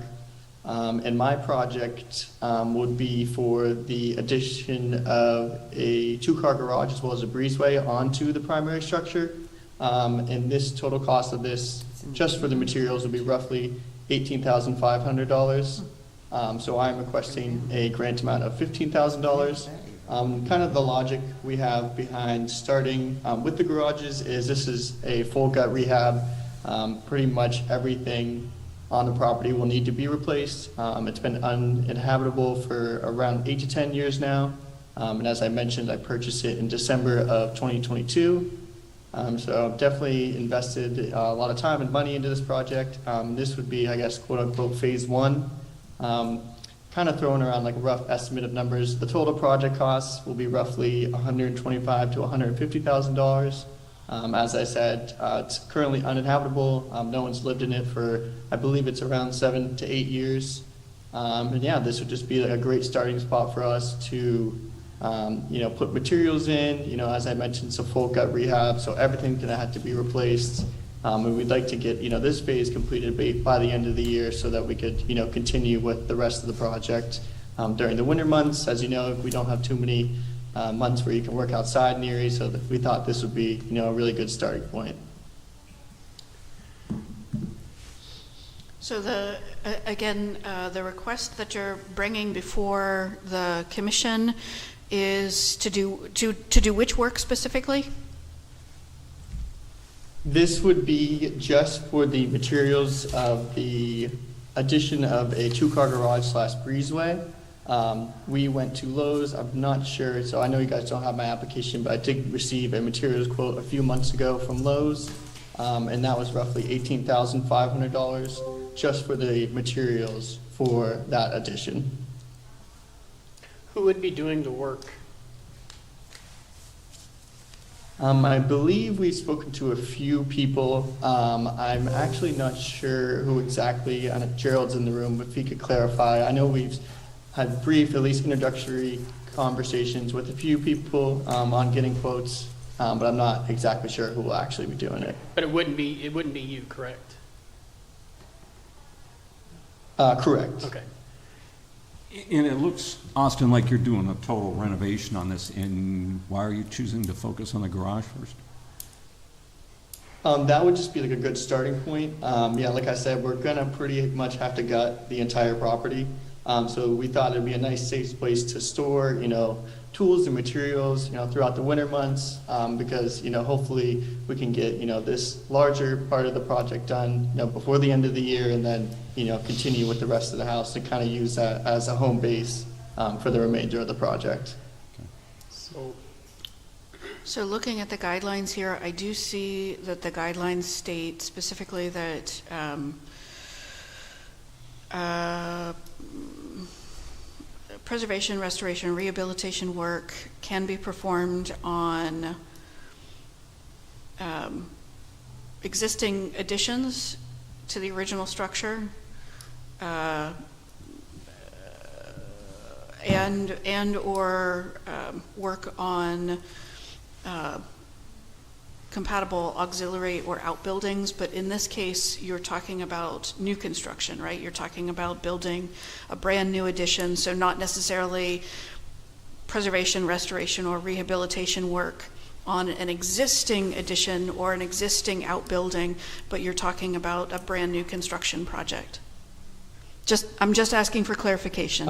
And my project would be for the addition of a two-car garage as well as a breezeway onto the primary structure. And this total cost of this, just for the materials, would be roughly $18,500. So I'm requesting a grant amount of $15,000. Kind of the logic we have behind starting with the garages is this is a full gut rehab. Pretty much everything on the property will need to be replaced. It's been uninhabitable for around 8 to 10 years now. And as I mentioned, I purchased it in December of 2022. So definitely invested a lot of time and money into this project. This would be, I guess, quote unquote, phase one. Kind of throwing around like a rough estimate of numbers. The total project costs will be roughly $125,000 to $150,000. As I said, it's currently uninhabitable. No one's lived in it for, I believe it's around 7 to 8 years. And yeah, this would just be like a great starting spot for us to, put materials in. As I mentioned, some full gut rehab, so everything's gonna have to be replaced. And we'd like to get, this phase completed by the end of the year so that we could, continue with the rest of the project. During the winter months, as you know, we don't have too many months where you can work outside in Erie, so that we thought this would be, a really good starting point. So the request that you're bringing before the commission is to do which work specifically? This would be just for the materials of the addition of a 2-car garage / breezeway. We went to Lowe's. I'm not sure, so I know you guys don't have my application, but I did receive a materials quote a few months ago from Lowe's, and that was roughly $18,500 just for the materials for that addition. Who would be doing the work? I believe we've spoken to a few people. I'm actually not sure who exactly. I know Gerald's in the room, if he could clarify. I know we've had brief, at least introductory conversations with a few people on getting quotes, but I'm not exactly sure who will actually be doing it. But it wouldn't be you, correct? Correct. Okay. And it looks, Austin, like you're doing a total renovation on this, and why are you choosing to focus on the garage first? That would just be like a good starting point. Yeah, like I said, we're gonna pretty much have to gut the entire property. So we thought it'd be a nice, safe place to store, tools and materials, throughout the winter months, because, hopefully we can get, this larger part of the project done, before the end of the year, and then, continue with the rest of the house and kind of use that as a home base for the remainder of the project. So looking at the guidelines here, I do see that the guidelines state specifically that preservation, restoration, rehabilitation work can be performed on existing additions to the original structure, and or work on compatible auxiliary or outbuildings, but in this case, you're talking about new construction, right? You're talking about building a brand new addition, so not necessarily preservation, restoration, or rehabilitation work on an existing addition or an existing outbuilding, but you're talking about a brand new construction project. I'm just asking for clarification.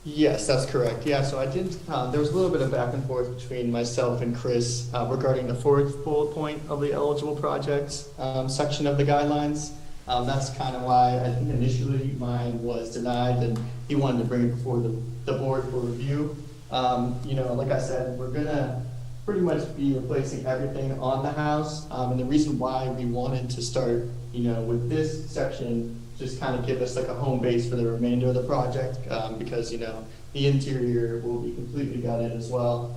Yes, that's correct. Yeah, so I did, there was a little bit of back and forth between myself and Chris regarding the fourth bullet point of the eligible projects section of the guidelines. That's kind of why I think initially mine was denied, and he wanted to bring it before the board for review. Like I said, we're gonna pretty much be replacing everything on the house, and the reason why we wanted to start, with this section, just kind of give us like a home base for the remainder of the project, because the interior will be completely gutted as well.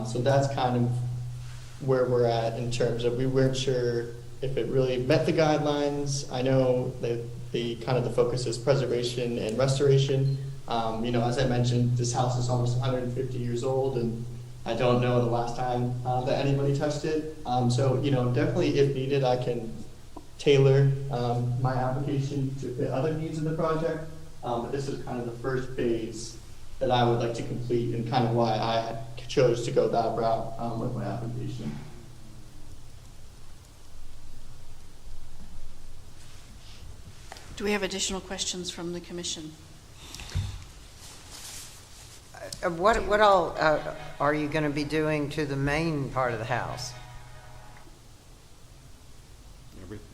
So that's kind of where we're at in terms of, we weren't sure if it really met the guidelines. I know that the focus is preservation and restoration. As I mentioned, this house is almost 150 years old, and I don't know the last time that anybody touched it. So definitely, if needed, I can tailor my application to fit other needs of the project, but this is kind of the first phase that I would like to complete, and kind of why I chose to go that route with my application. Do we have additional questions from the commission? What all are you going to be doing to the main part of the house?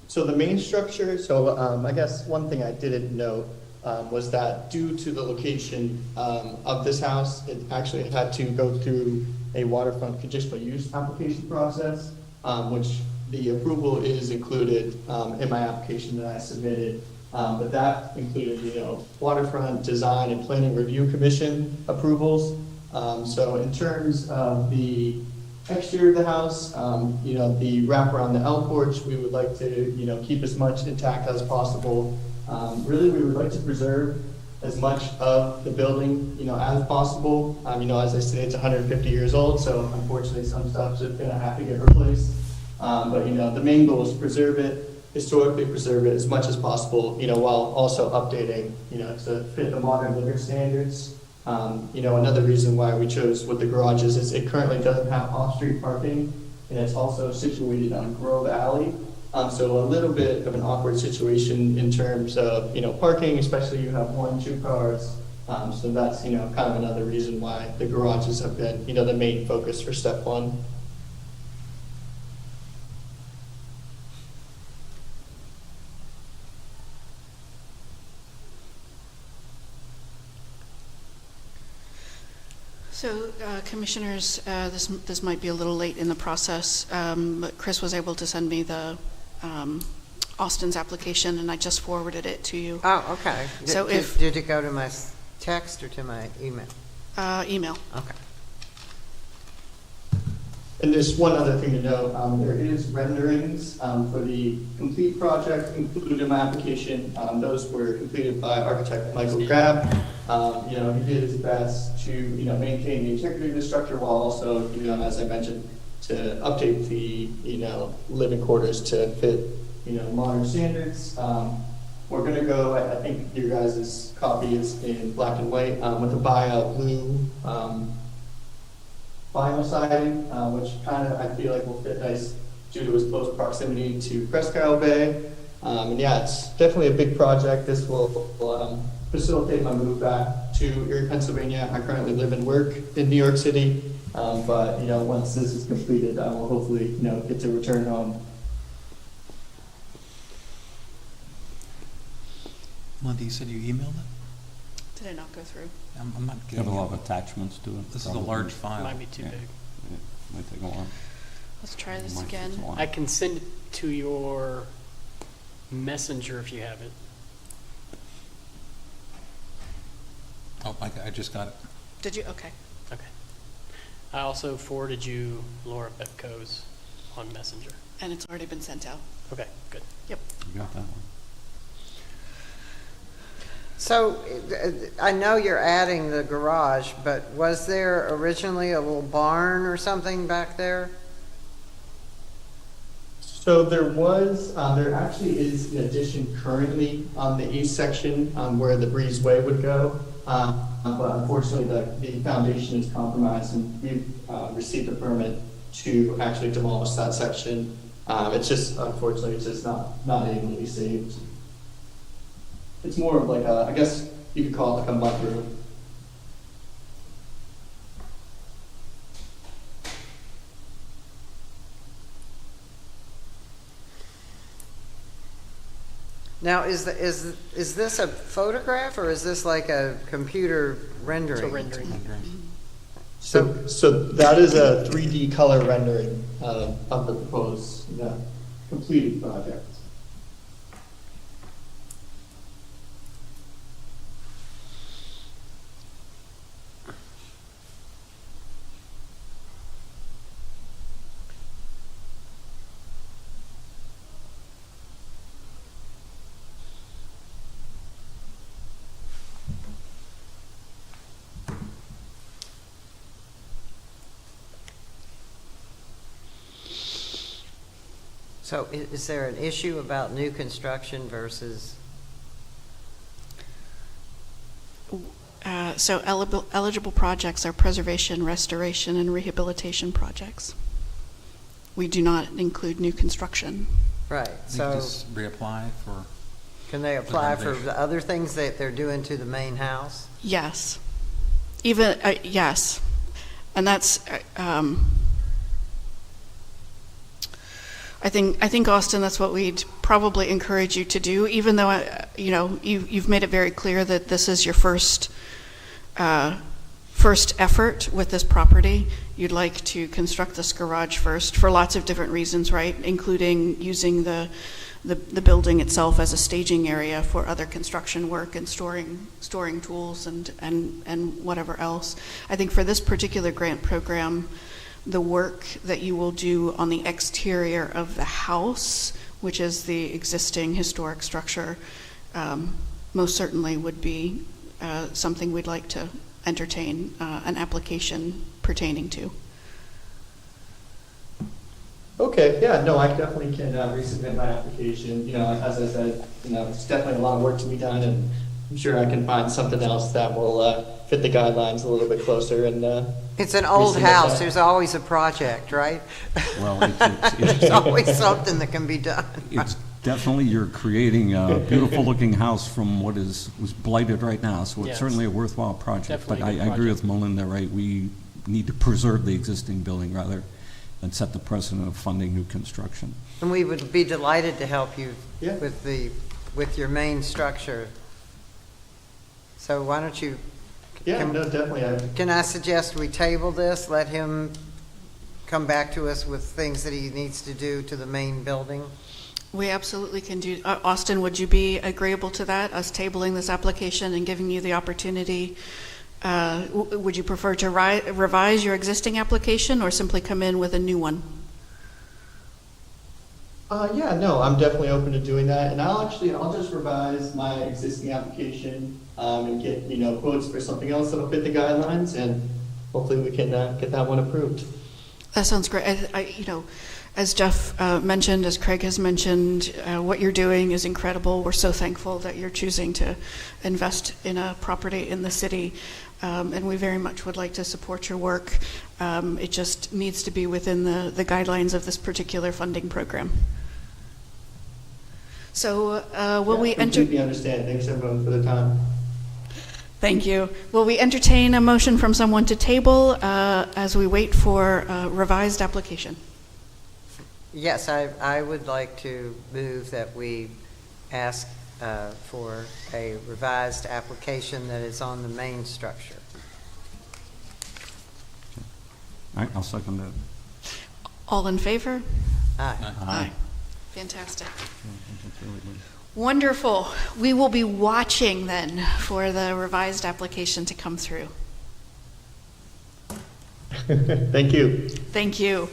So the main structure, I guess one thing I didn't know was that due to the location of this house, it actually had to go through a waterfront conditional use application process, which the approval is included in my application that I submitted. But that included, waterfront design and planning review commission approvals. So in terms of the exterior of the house, the wrap around the L porch, we would like to, keep as much intact as possible. Really, we would like to preserve as much of the building, as possible. As I say, it's 150 years old, so unfortunately some stuff's just gonna have to get replaced. But the main goal is to preserve it, historically preserve it as much as possible, while also updating, to fit the modern living standards. Another reason why we chose with the garages is it currently doesn't have off-street parking, and it's also situated on Grove Alley. So a little bit of an awkward situation in terms of, parking, especially you have 1-2 cars. So that's, kind of another reason why the garages have been, the main focus for step one. So, Commissioners, this might be a little late in the process, but Chris was able to send me the Austin's application, and I just forwarded it to you. Oh, okay. So did it go to my text or to my email? Email. Okay. And there's one other thing to note, there is renderings for the complete project included in my application. Those were completed by architect Michael Grab. He did his best to, maintain the integrity of the structure while also, as I mentioned, to update the, living quarters to fit, modern standards. We're gonna go, I think your guys' copy is in black and white, with a buyout blue, vinyl siding, which kind of I feel like will fit nice due to its close proximity to Presque Isle Bay. And yeah, it's definitely a big project. This will facilitate my move back to Erie, Pennsylvania. I currently live and work in New York City, but once this is completed, I will hopefully get to return home. Linda, you said you emailed it? Did it not go through? I'm not You have getting a it. lot of attachments to it. This is a probably. large file. Might be too Yeah. big. It might take a while. Let's try this Might take again. a while. I can send it to your messenger if you have it. Oh, I just got it. Did you? Okay. Okay. I also forwarded you Laura Bepko's on Messenger. And it's already been sent out. Okay, good. Yep. You got that one. So I know you're adding the garage, but was there originally a little barn or something back there? So there actually is an addition currently on the east section where the breezeway would go. But unfortunately the foundation is compromised and we've received a permit to actually demolish that section. It's just, unfortunately, it's just not able to be saved. It's more of like I guess you could call it like a mudroom. Now, is this a photograph or is this like a computer rendering? It's a rendering. So that is a 3D color rendering of the proposed completed project. So is there an issue about new construction versus? So eligible projects are preservation, restoration, and rehabilitation projects. We do not include new construction. Right, They so just reapply for. can they apply for renovation. the other things that they're doing to the main house? Yes. Even, yes. And that's, I think, Austin, that's what we'd probably encourage you to do, even though, you've made it very clear that this is your first effort with this property. you'd like to construct this garage first for lots of different reasons, right? Including using the building itself as a staging area for other construction work and storing tools and whatever else. I think for this particular grant program, the work that you will do on the exterior of the house, which is the existing historic structure, most certainly would be something we'd like to entertain an application pertaining to. Okay, yeah, no, I definitely can resubmit my application. As I said, it's definitely a lot of work to be done, and I'm sure I can find something else that will fit the guidelines a little bit closer. And it's an old resubmit house. that. There's always a project, right? Well, There's always something that can be done. It's definitely, you're creating a beautiful-looking house from what was blighted right now, so it's Yes. certainly a worthwhile project. Definitely But a good I agree project. with Melinda, right? We need to preserve the existing building rather than set the precedent of funding new construction. And we would be delighted to help you Yeah. with your main structure. So why don't you? Yeah, no, definitely. Can I suggest we table this, let him come back to us with things that he needs to do to the main building? We absolutely can do. Austin, would you be agreeable to that, us tabling this application and giving you the opportunity? Would you prefer to revise your existing application or simply come in with a new one? Yeah, no, I'm definitely open to doing that, and I'll just revise my existing application and get quotes for something else that'll fit the guidelines, and hopefully we can get that one approved. That sounds great. As Jeff mentioned, as Craig has mentioned, what you're doing is incredible. We're so thankful that you're choosing to invest in a property in the city, and we very much would like to support your work. It just needs to be within the guidelines of this particular funding program. So will we enter? Completely understand. Thanks everyone for the time. Thank you. Will we entertain a motion from someone to table as we wait for a revised application? Yes, I would like to move that we ask for a revised application that is on the main structure. All right, I'll second that. All in favor? Aye. Aye. Fantastic. Wonderful. We will be watching then for the revised application to come through. Thank you. Thank you.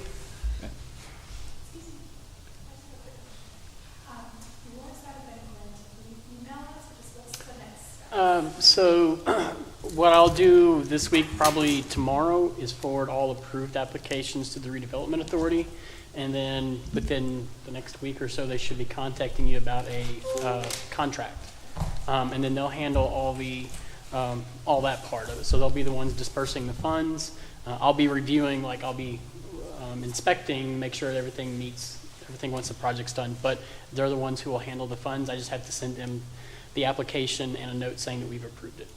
So what I'll do this week, probably tomorrow, is forward all approved applications to the Redevelopment Authority. And then within the next week or so, they should be contacting you about a contract. And then they'll handle all that part of it. So they'll be the ones dispersing the funds. I'll be reviewing, I'll be inspecting, make sure everything meets everything once the project's done. But they're the ones who will handle the funds. I just have to send them the application and a note saying that we've approved it.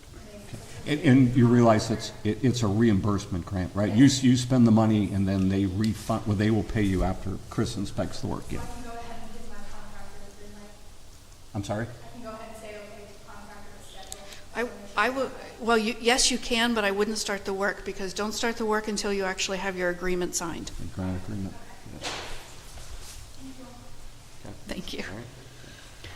And you realize it's a reimbursement grant, right? You spend the money and then they refund, well, they will pay you after Chris inspects the work, yeah. I'm sorry? I would, well, yes, you can, but I wouldn't start the work because don't start the work until you actually have your agreement signed. The grant agreement, yeah. Thank you.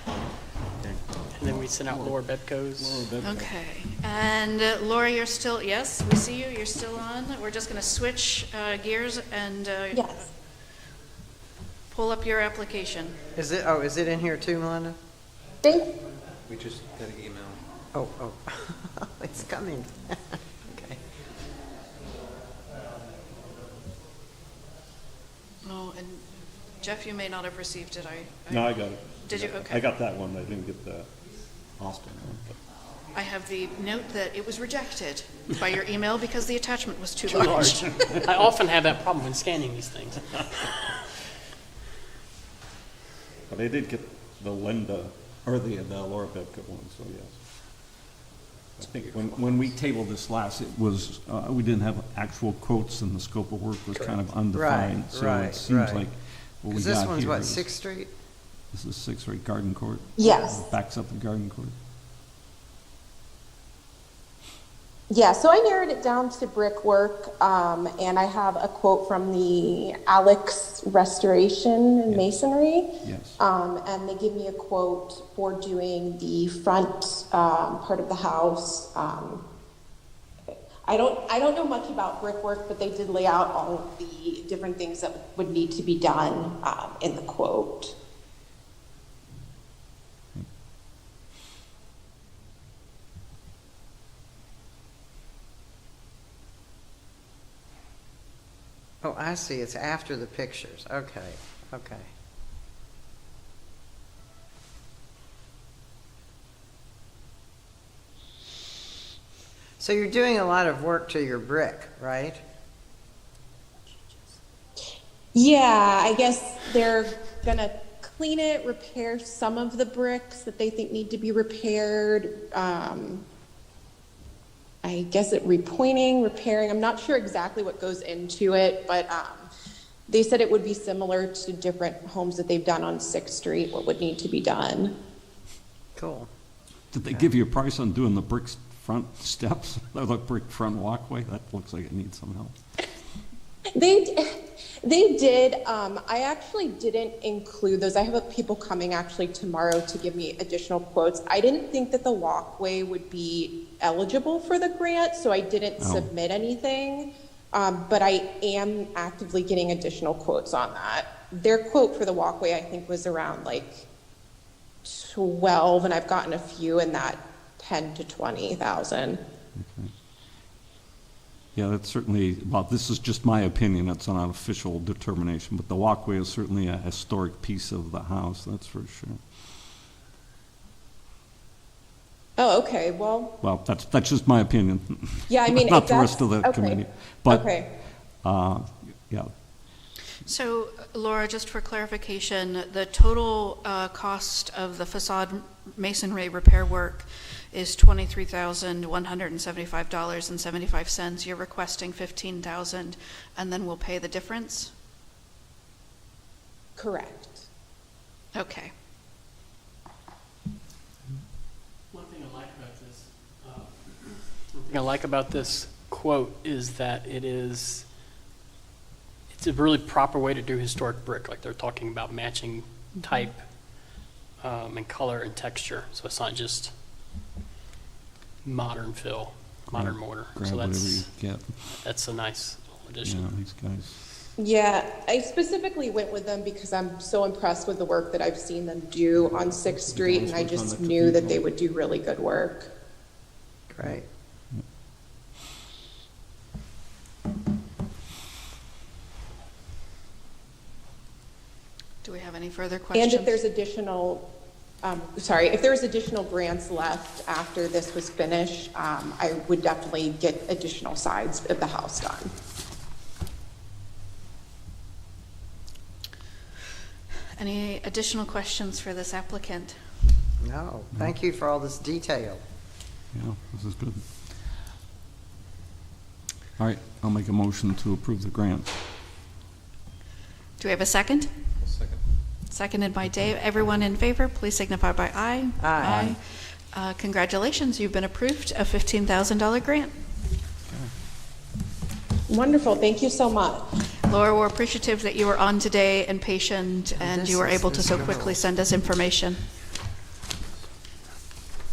And then we send out Laura Bebco's. Okay. And Laura, you're still, yes, we see you. You're still on. We're just going to switch gears and Yes. pull up your application. Is it in here too, Melinda? We just got an email. Oh, it's coming. Okay. Oh, and Jeff, you may not have received it. No, I got it. Did you? Okay. I got that one. I didn't get the Austin one. But. I have the note that it was rejected by your email because the attachment was too large. large. I often have that problem when scanning these things. But I did get the Linda, or the Laura Bebka one, so yes. I think when we tabled this last, it was, we didn't have actual quotes and the scope of work was kind of undefined. Right, So right, it seems right. like what we Because got this one's here what, is- 6th Street? This is 6th Street Garden Court? Yes. Backs up the Garden Court. Yeah, so I narrowed it down to brickwork, and I have a quote from the Alex Restoration and Masonry. Yes. And they give me a quote for doing the front part of the house. I don't know much about brickwork, but they did lay out all of the different things that would need to be done in the quote. Oh, I see. It's after the pictures. Okay. Okay. So you're doing a lot of work to your brick, right? Yeah, I guess they're gonna clean it, repair some of the bricks that they think need to be repaired. I guess repointing, repairing. I'm not sure exactly what goes into it, but they said it would be similar to different homes that they've done on 6th Street, what would need to be done. Cool. Did they give you a price on doing the brick front steps, or the brick front walkway? That looks like it needs some help. They did. I actually didn't include those. I have people coming actually tomorrow to give me additional quotes. I didn't think that the walkway would be eligible for the grant, so I didn't submit anything. But I am actively getting additional quotes on that. Their quote for the walkway, I think, was around like 12, and I've gotten a few in that 10 to 20,000. Okay. Yeah, that's certainly, well, this is just my opinion, it's not an official determination, but the walkway is certainly a historic piece of the house, that's for sure. Oh, okay, well. Well, that's just my opinion. Yeah, I mean, not the rest of the committee. But, okay. Yeah. So, Laura, just for clarification, the total cost of the facade masonry repair work is $23,175.75. You're requesting $15,000, and then we'll pay the difference? Correct. Okay. One thing I like about this quote is that it's a really proper way to do historic brick. Like they're talking about matching type and color and texture. So it's not just modern fill, modern mortar. So that's a nice addition. Yeah, these guys. Yeah, I specifically went with them because I'm so impressed with the work that I've seen them do on 6th Street, and I just knew that they would do really good work. Great. Do we have any further questions? And if there's additional, if there's additional grants left after this was finished, I would definitely get additional sides of the house done. Any additional questions for this applicant? No, thank you for all this detail. Yeah, this is good. All right, I'll make a motion to approve the grant. Do we have a second? Second. Seconded by Dave. Everyone in favor, please signify by aye. Aye. Congratulations, you've been approved a $15,000 grant. Wonderful, thank you so much. Laura, we're appreciative that you were on today and patient, and you were able to so quickly send us information.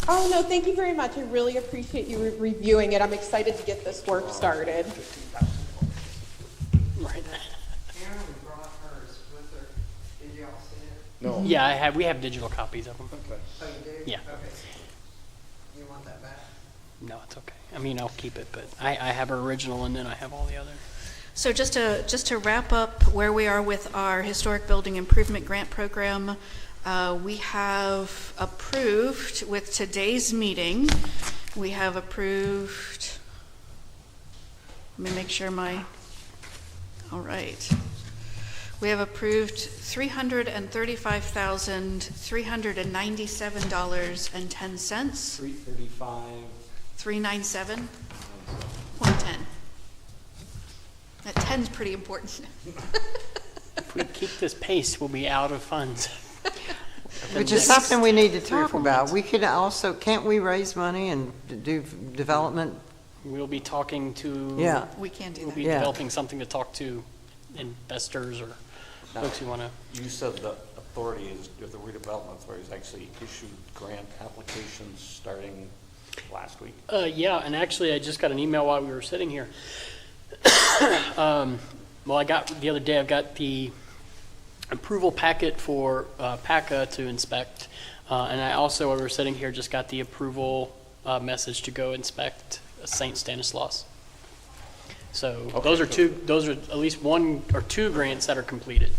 Oh, no, thank you very much. I really appreciate you reviewing it. I'm excited to get this work started. Right. Aaron brought hers with her. Did you all see it? No. Yeah, we have digital copies of them. Okay. Oh, you do? Yeah. Okay. You want that back? No, it's okay. I mean, I'll keep it, but I have her original, and then I have all the other. So just to wrap up where we are with our historic building improvement grant program, we have approved with today's meeting, we have approved, let me make sure all right. We have approved $335,397.10. 397.10. That 10's pretty important. If we keep this pace, we'll be out of funds. Which is something we need to talk about. We could also, can't we raise money and do development We'll be talking to. Yeah. We can't do We'll that. be Yeah. developing something to talk to investors or folks who want to. You said the authority is, the redevelopment authority has actually issued grant applications starting last week. Yeah, and actually, I just got an email while we were sitting here. Well, I got, the other day, I've got the approval packet for PACA to inspect, and I also, while we were sitting here, just got the approval message to go inspect St. Stanislaus. So those are at least one or two grants that are completed.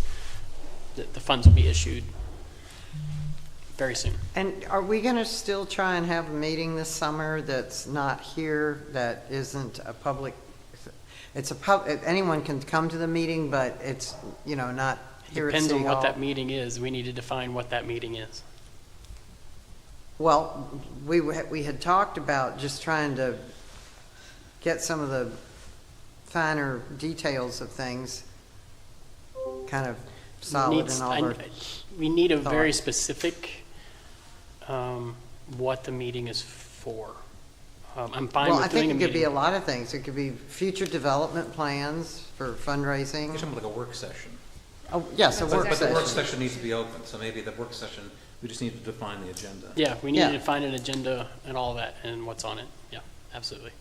The funds will be issued very soon. And are we going to still try and have a meeting this summer that's not here, that isn't a public, anyone can come to the meeting, but it's, not here at City Depends on what Hall? that meeting is. We need to define what that meeting is. Well, we had talked about just trying to get some of the finer details of things kind of solid in all our We need a thought. very specific, what the meeting is for. I'm fine Well, with I doing think a it could be meeting. a lot of things. It could be future development plans for fundraising. You're talking like a work session. Oh, yes, a work But the work session. session needs to be open, so maybe the work session, we just need to define the agenda. Yeah, we need Yeah. to find an agenda and all that and what's on it. Yeah, absolutely.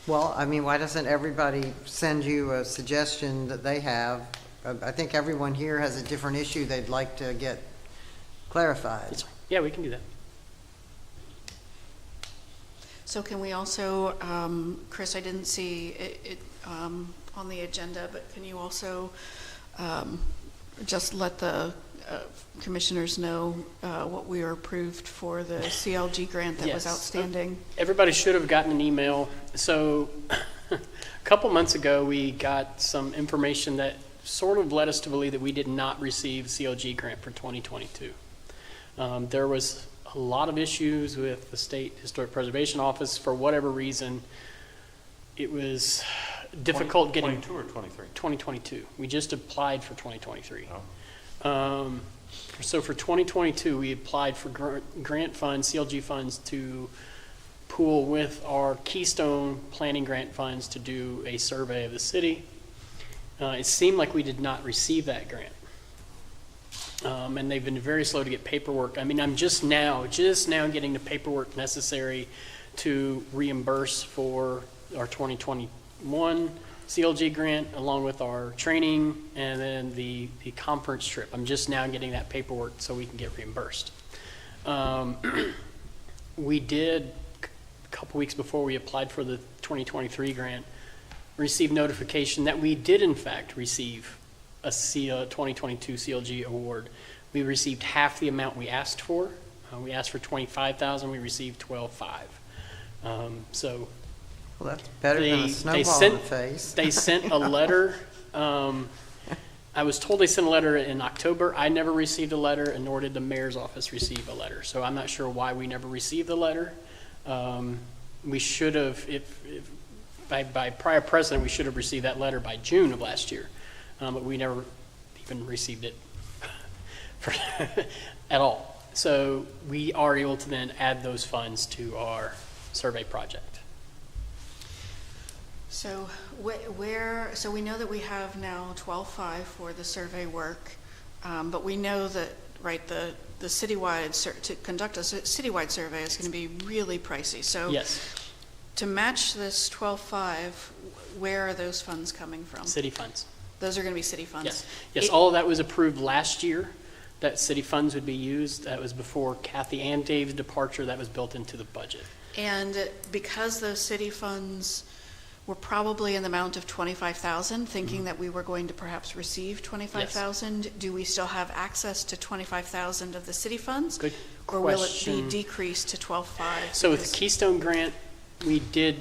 Well, I mean, why doesn't everybody send you a suggestion that they have? I think everyone here has a different issue they'd like to get clarified. Yeah, we can do that. So can we also, Chris, I didn't see it on the agenda, but can you also just let the commissioners know what we were approved for the CLG grant that was Yes. outstanding? Everybody should have gotten an email. So a couple months ago, we got some information that sort of led us to believe that we did not receive CLG grant for 2022. There was a lot of issues with the State Historic Preservation Office. For whatever reason, it was difficult getting... 22 or 23? 2022. We just applied for 2023. So for 2022, we applied for grant funds, CLG funds, to pool with our Keystone Planning Grant funds to do a survey of the city. It seemed like we did not receive that grant. And they've been very slow to get paperwork. I mean, I'm just now getting the paperwork necessary to reimburse for our 2021 CLG grant, along with our training and then the conference trip. I'm just now getting that paperwork so we can get reimbursed. We did, a couple weeks before we applied for the 2023 grant, receive notification that we did in fact receive a 2022 CLG award. We received half the amount we asked for. We asked for $25,000, we received $12,500. So Well, that's better than a snowball in the face. they sent a letter. I was told they sent a letter in October. I never received a letter, and nor did the mayor's office receive a letter. So I'm not sure why we never received the letter. We should have, if by prior precedent, we should have received that letter by June of last year. But we never even received it at all. So we are able to then add those funds to our survey project. So so we know that we have now 12.5 for the survey work, but we know that, right, the citywide, to conduct a citywide survey is going to be really pricey. So Yes, to match this 12.5, where are those funds coming from? city funds. Those are going to be city funds? Yes, yes. All of that was approved last year, that city funds would be used. That was before Kathy and Dave's departure. That was built into the budget. And because those city funds were probably in the amount of $25,000, thinking that we were going to perhaps receive $25,000, do we still have access to $25,000 of the city funds? Good Or will it question. be decreased to 12.5? So with the Keystone grant, we do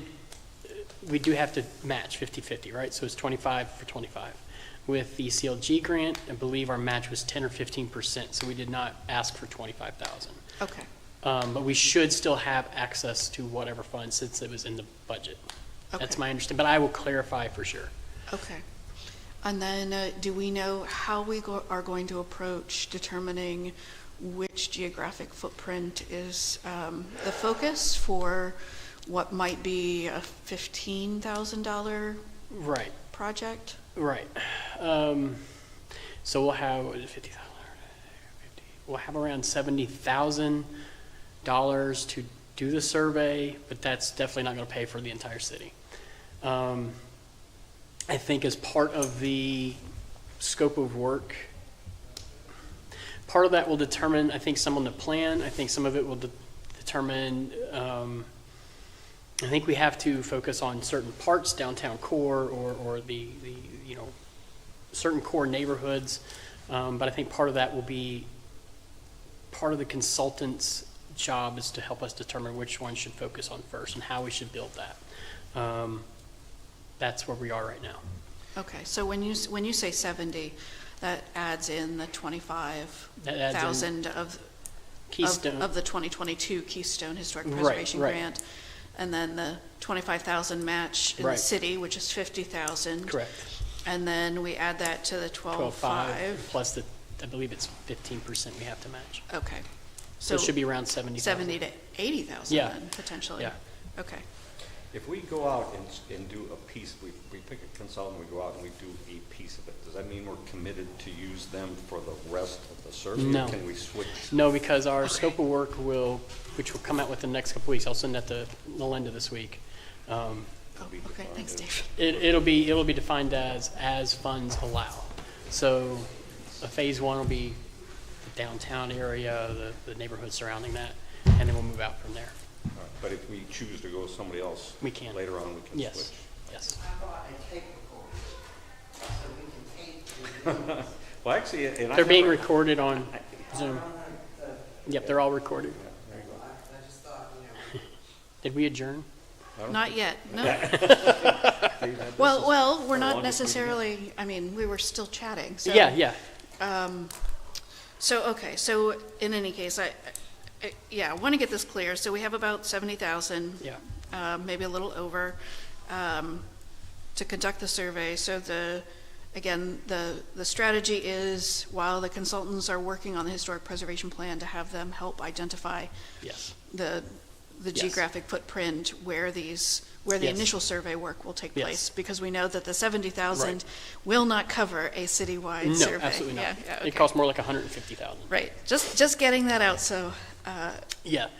have to match 50-50, right? So it's 25 for 25. With the CLG grant, I believe our match was 10 or 15%, so we did not ask for 25,000. Okay. But we should still have access to whatever funds since it was in the budget. That's Okay. my understanding, but I will clarify for sure. Okay. And then do we know how we are going to approach determining which geographic footprint is the focus for what might be a $15,000 Right, project? right. So we'll have, what is it, 50,000? We'll have around $70,000 to do the survey, but that's definitely not going to pay for the entire city. I think as part of the scope of work, part of that will determine, I think, some on the plan. I think some of it will determine, I think we have to focus on certain parts, downtown core, or the certain core neighborhoods. But I think part of that will be, part of the consultant's job is to help us determine which one should focus on first and how we should build that. That's where we are right now. Okay, so when you say 70, that adds in the 25,000 of Keystone. of the 2022 Keystone Historic Right, Preservation right. Grant, and then the 25,000 match in the Right. city, which is 50,000. Correct. And then we add that to the 12.5. Plus I believe it's 15% we have to match. Okay. So it should be around 70,000. 70 to 80,000 Yeah. then, potentially. Yeah. Okay. If we go out and do a piece, we pick a consultant, we go out and we do a piece of it, does that mean we're committed to use them for the rest of the survey? No. Can we switch? No, because our scope of work which will come out within the next couple weeks, I'll send that to Melinda this week. Okay, thanks, Dave. It'll be defined as funds allow. So a phase one will be the downtown area, the neighborhood surrounding that, and then we'll move out from there. All right, but if we choose to go with somebody else, We can. later on, we can Yes. switch. Yes. I bought a tape recorder, so we can tape the meetings. Well, actually, and They're being recorded on Zoom. Yep, they're all recorded. I just thought, Did we adjourn? Not yet, no. This Well, we're the not longest we've been. necessarily, I mean, we were still chatting, so. Yeah. So, okay, so in any case, I want to get this clear. So we have about 70,000. Yeah. Maybe a little over, to conduct the survey. So the strategy is, while the consultants are working on the historic preservation plan, to have them help identify Yes. the Yes. geographic footprint where the Yes. initial survey work will take Yes. place, because we know that the 70,000 Right. will not cover a citywide survey. No, absolutely not. Yeah, It okay. costs more like 150,000. Right, just getting that out, so, Yeah,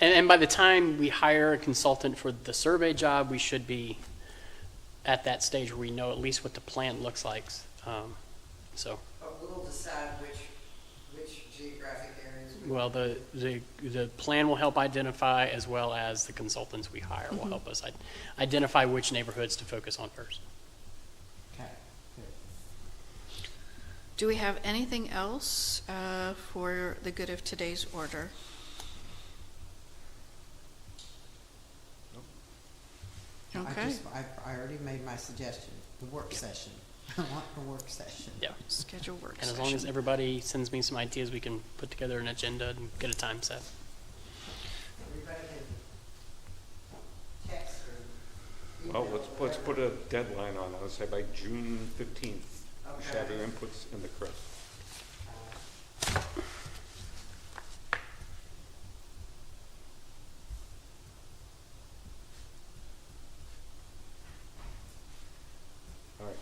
and by the time we hire a consultant for the survey job, we should be at that stage where we know at least what the plan looks like. So, But we'll decide which geographic areas. well, the plan will help identify, as well as the consultants we hire will help us identify which neighborhoods to focus on first. Okay, do we have anything else for the good of today's order? Okay. I already made my suggestion, the work session. I want the work session. Yeah. Schedule work And as session. long as everybody sends me some ideas, we can put together an agenda and get a time set. Everybody can text or Well, email, let's put whatever. a deadline on it, let's say by June 15th, we should have Okay. your inputs in the correct. All right.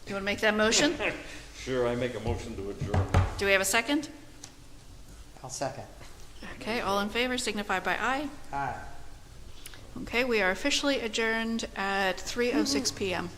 You want to make that motion? Sure, I make a motion to adjourn. Do we have a second? I'll second. Okay, all in favor signify by aye. Aye. Okay, we are officially adjourned at 3:06 PM.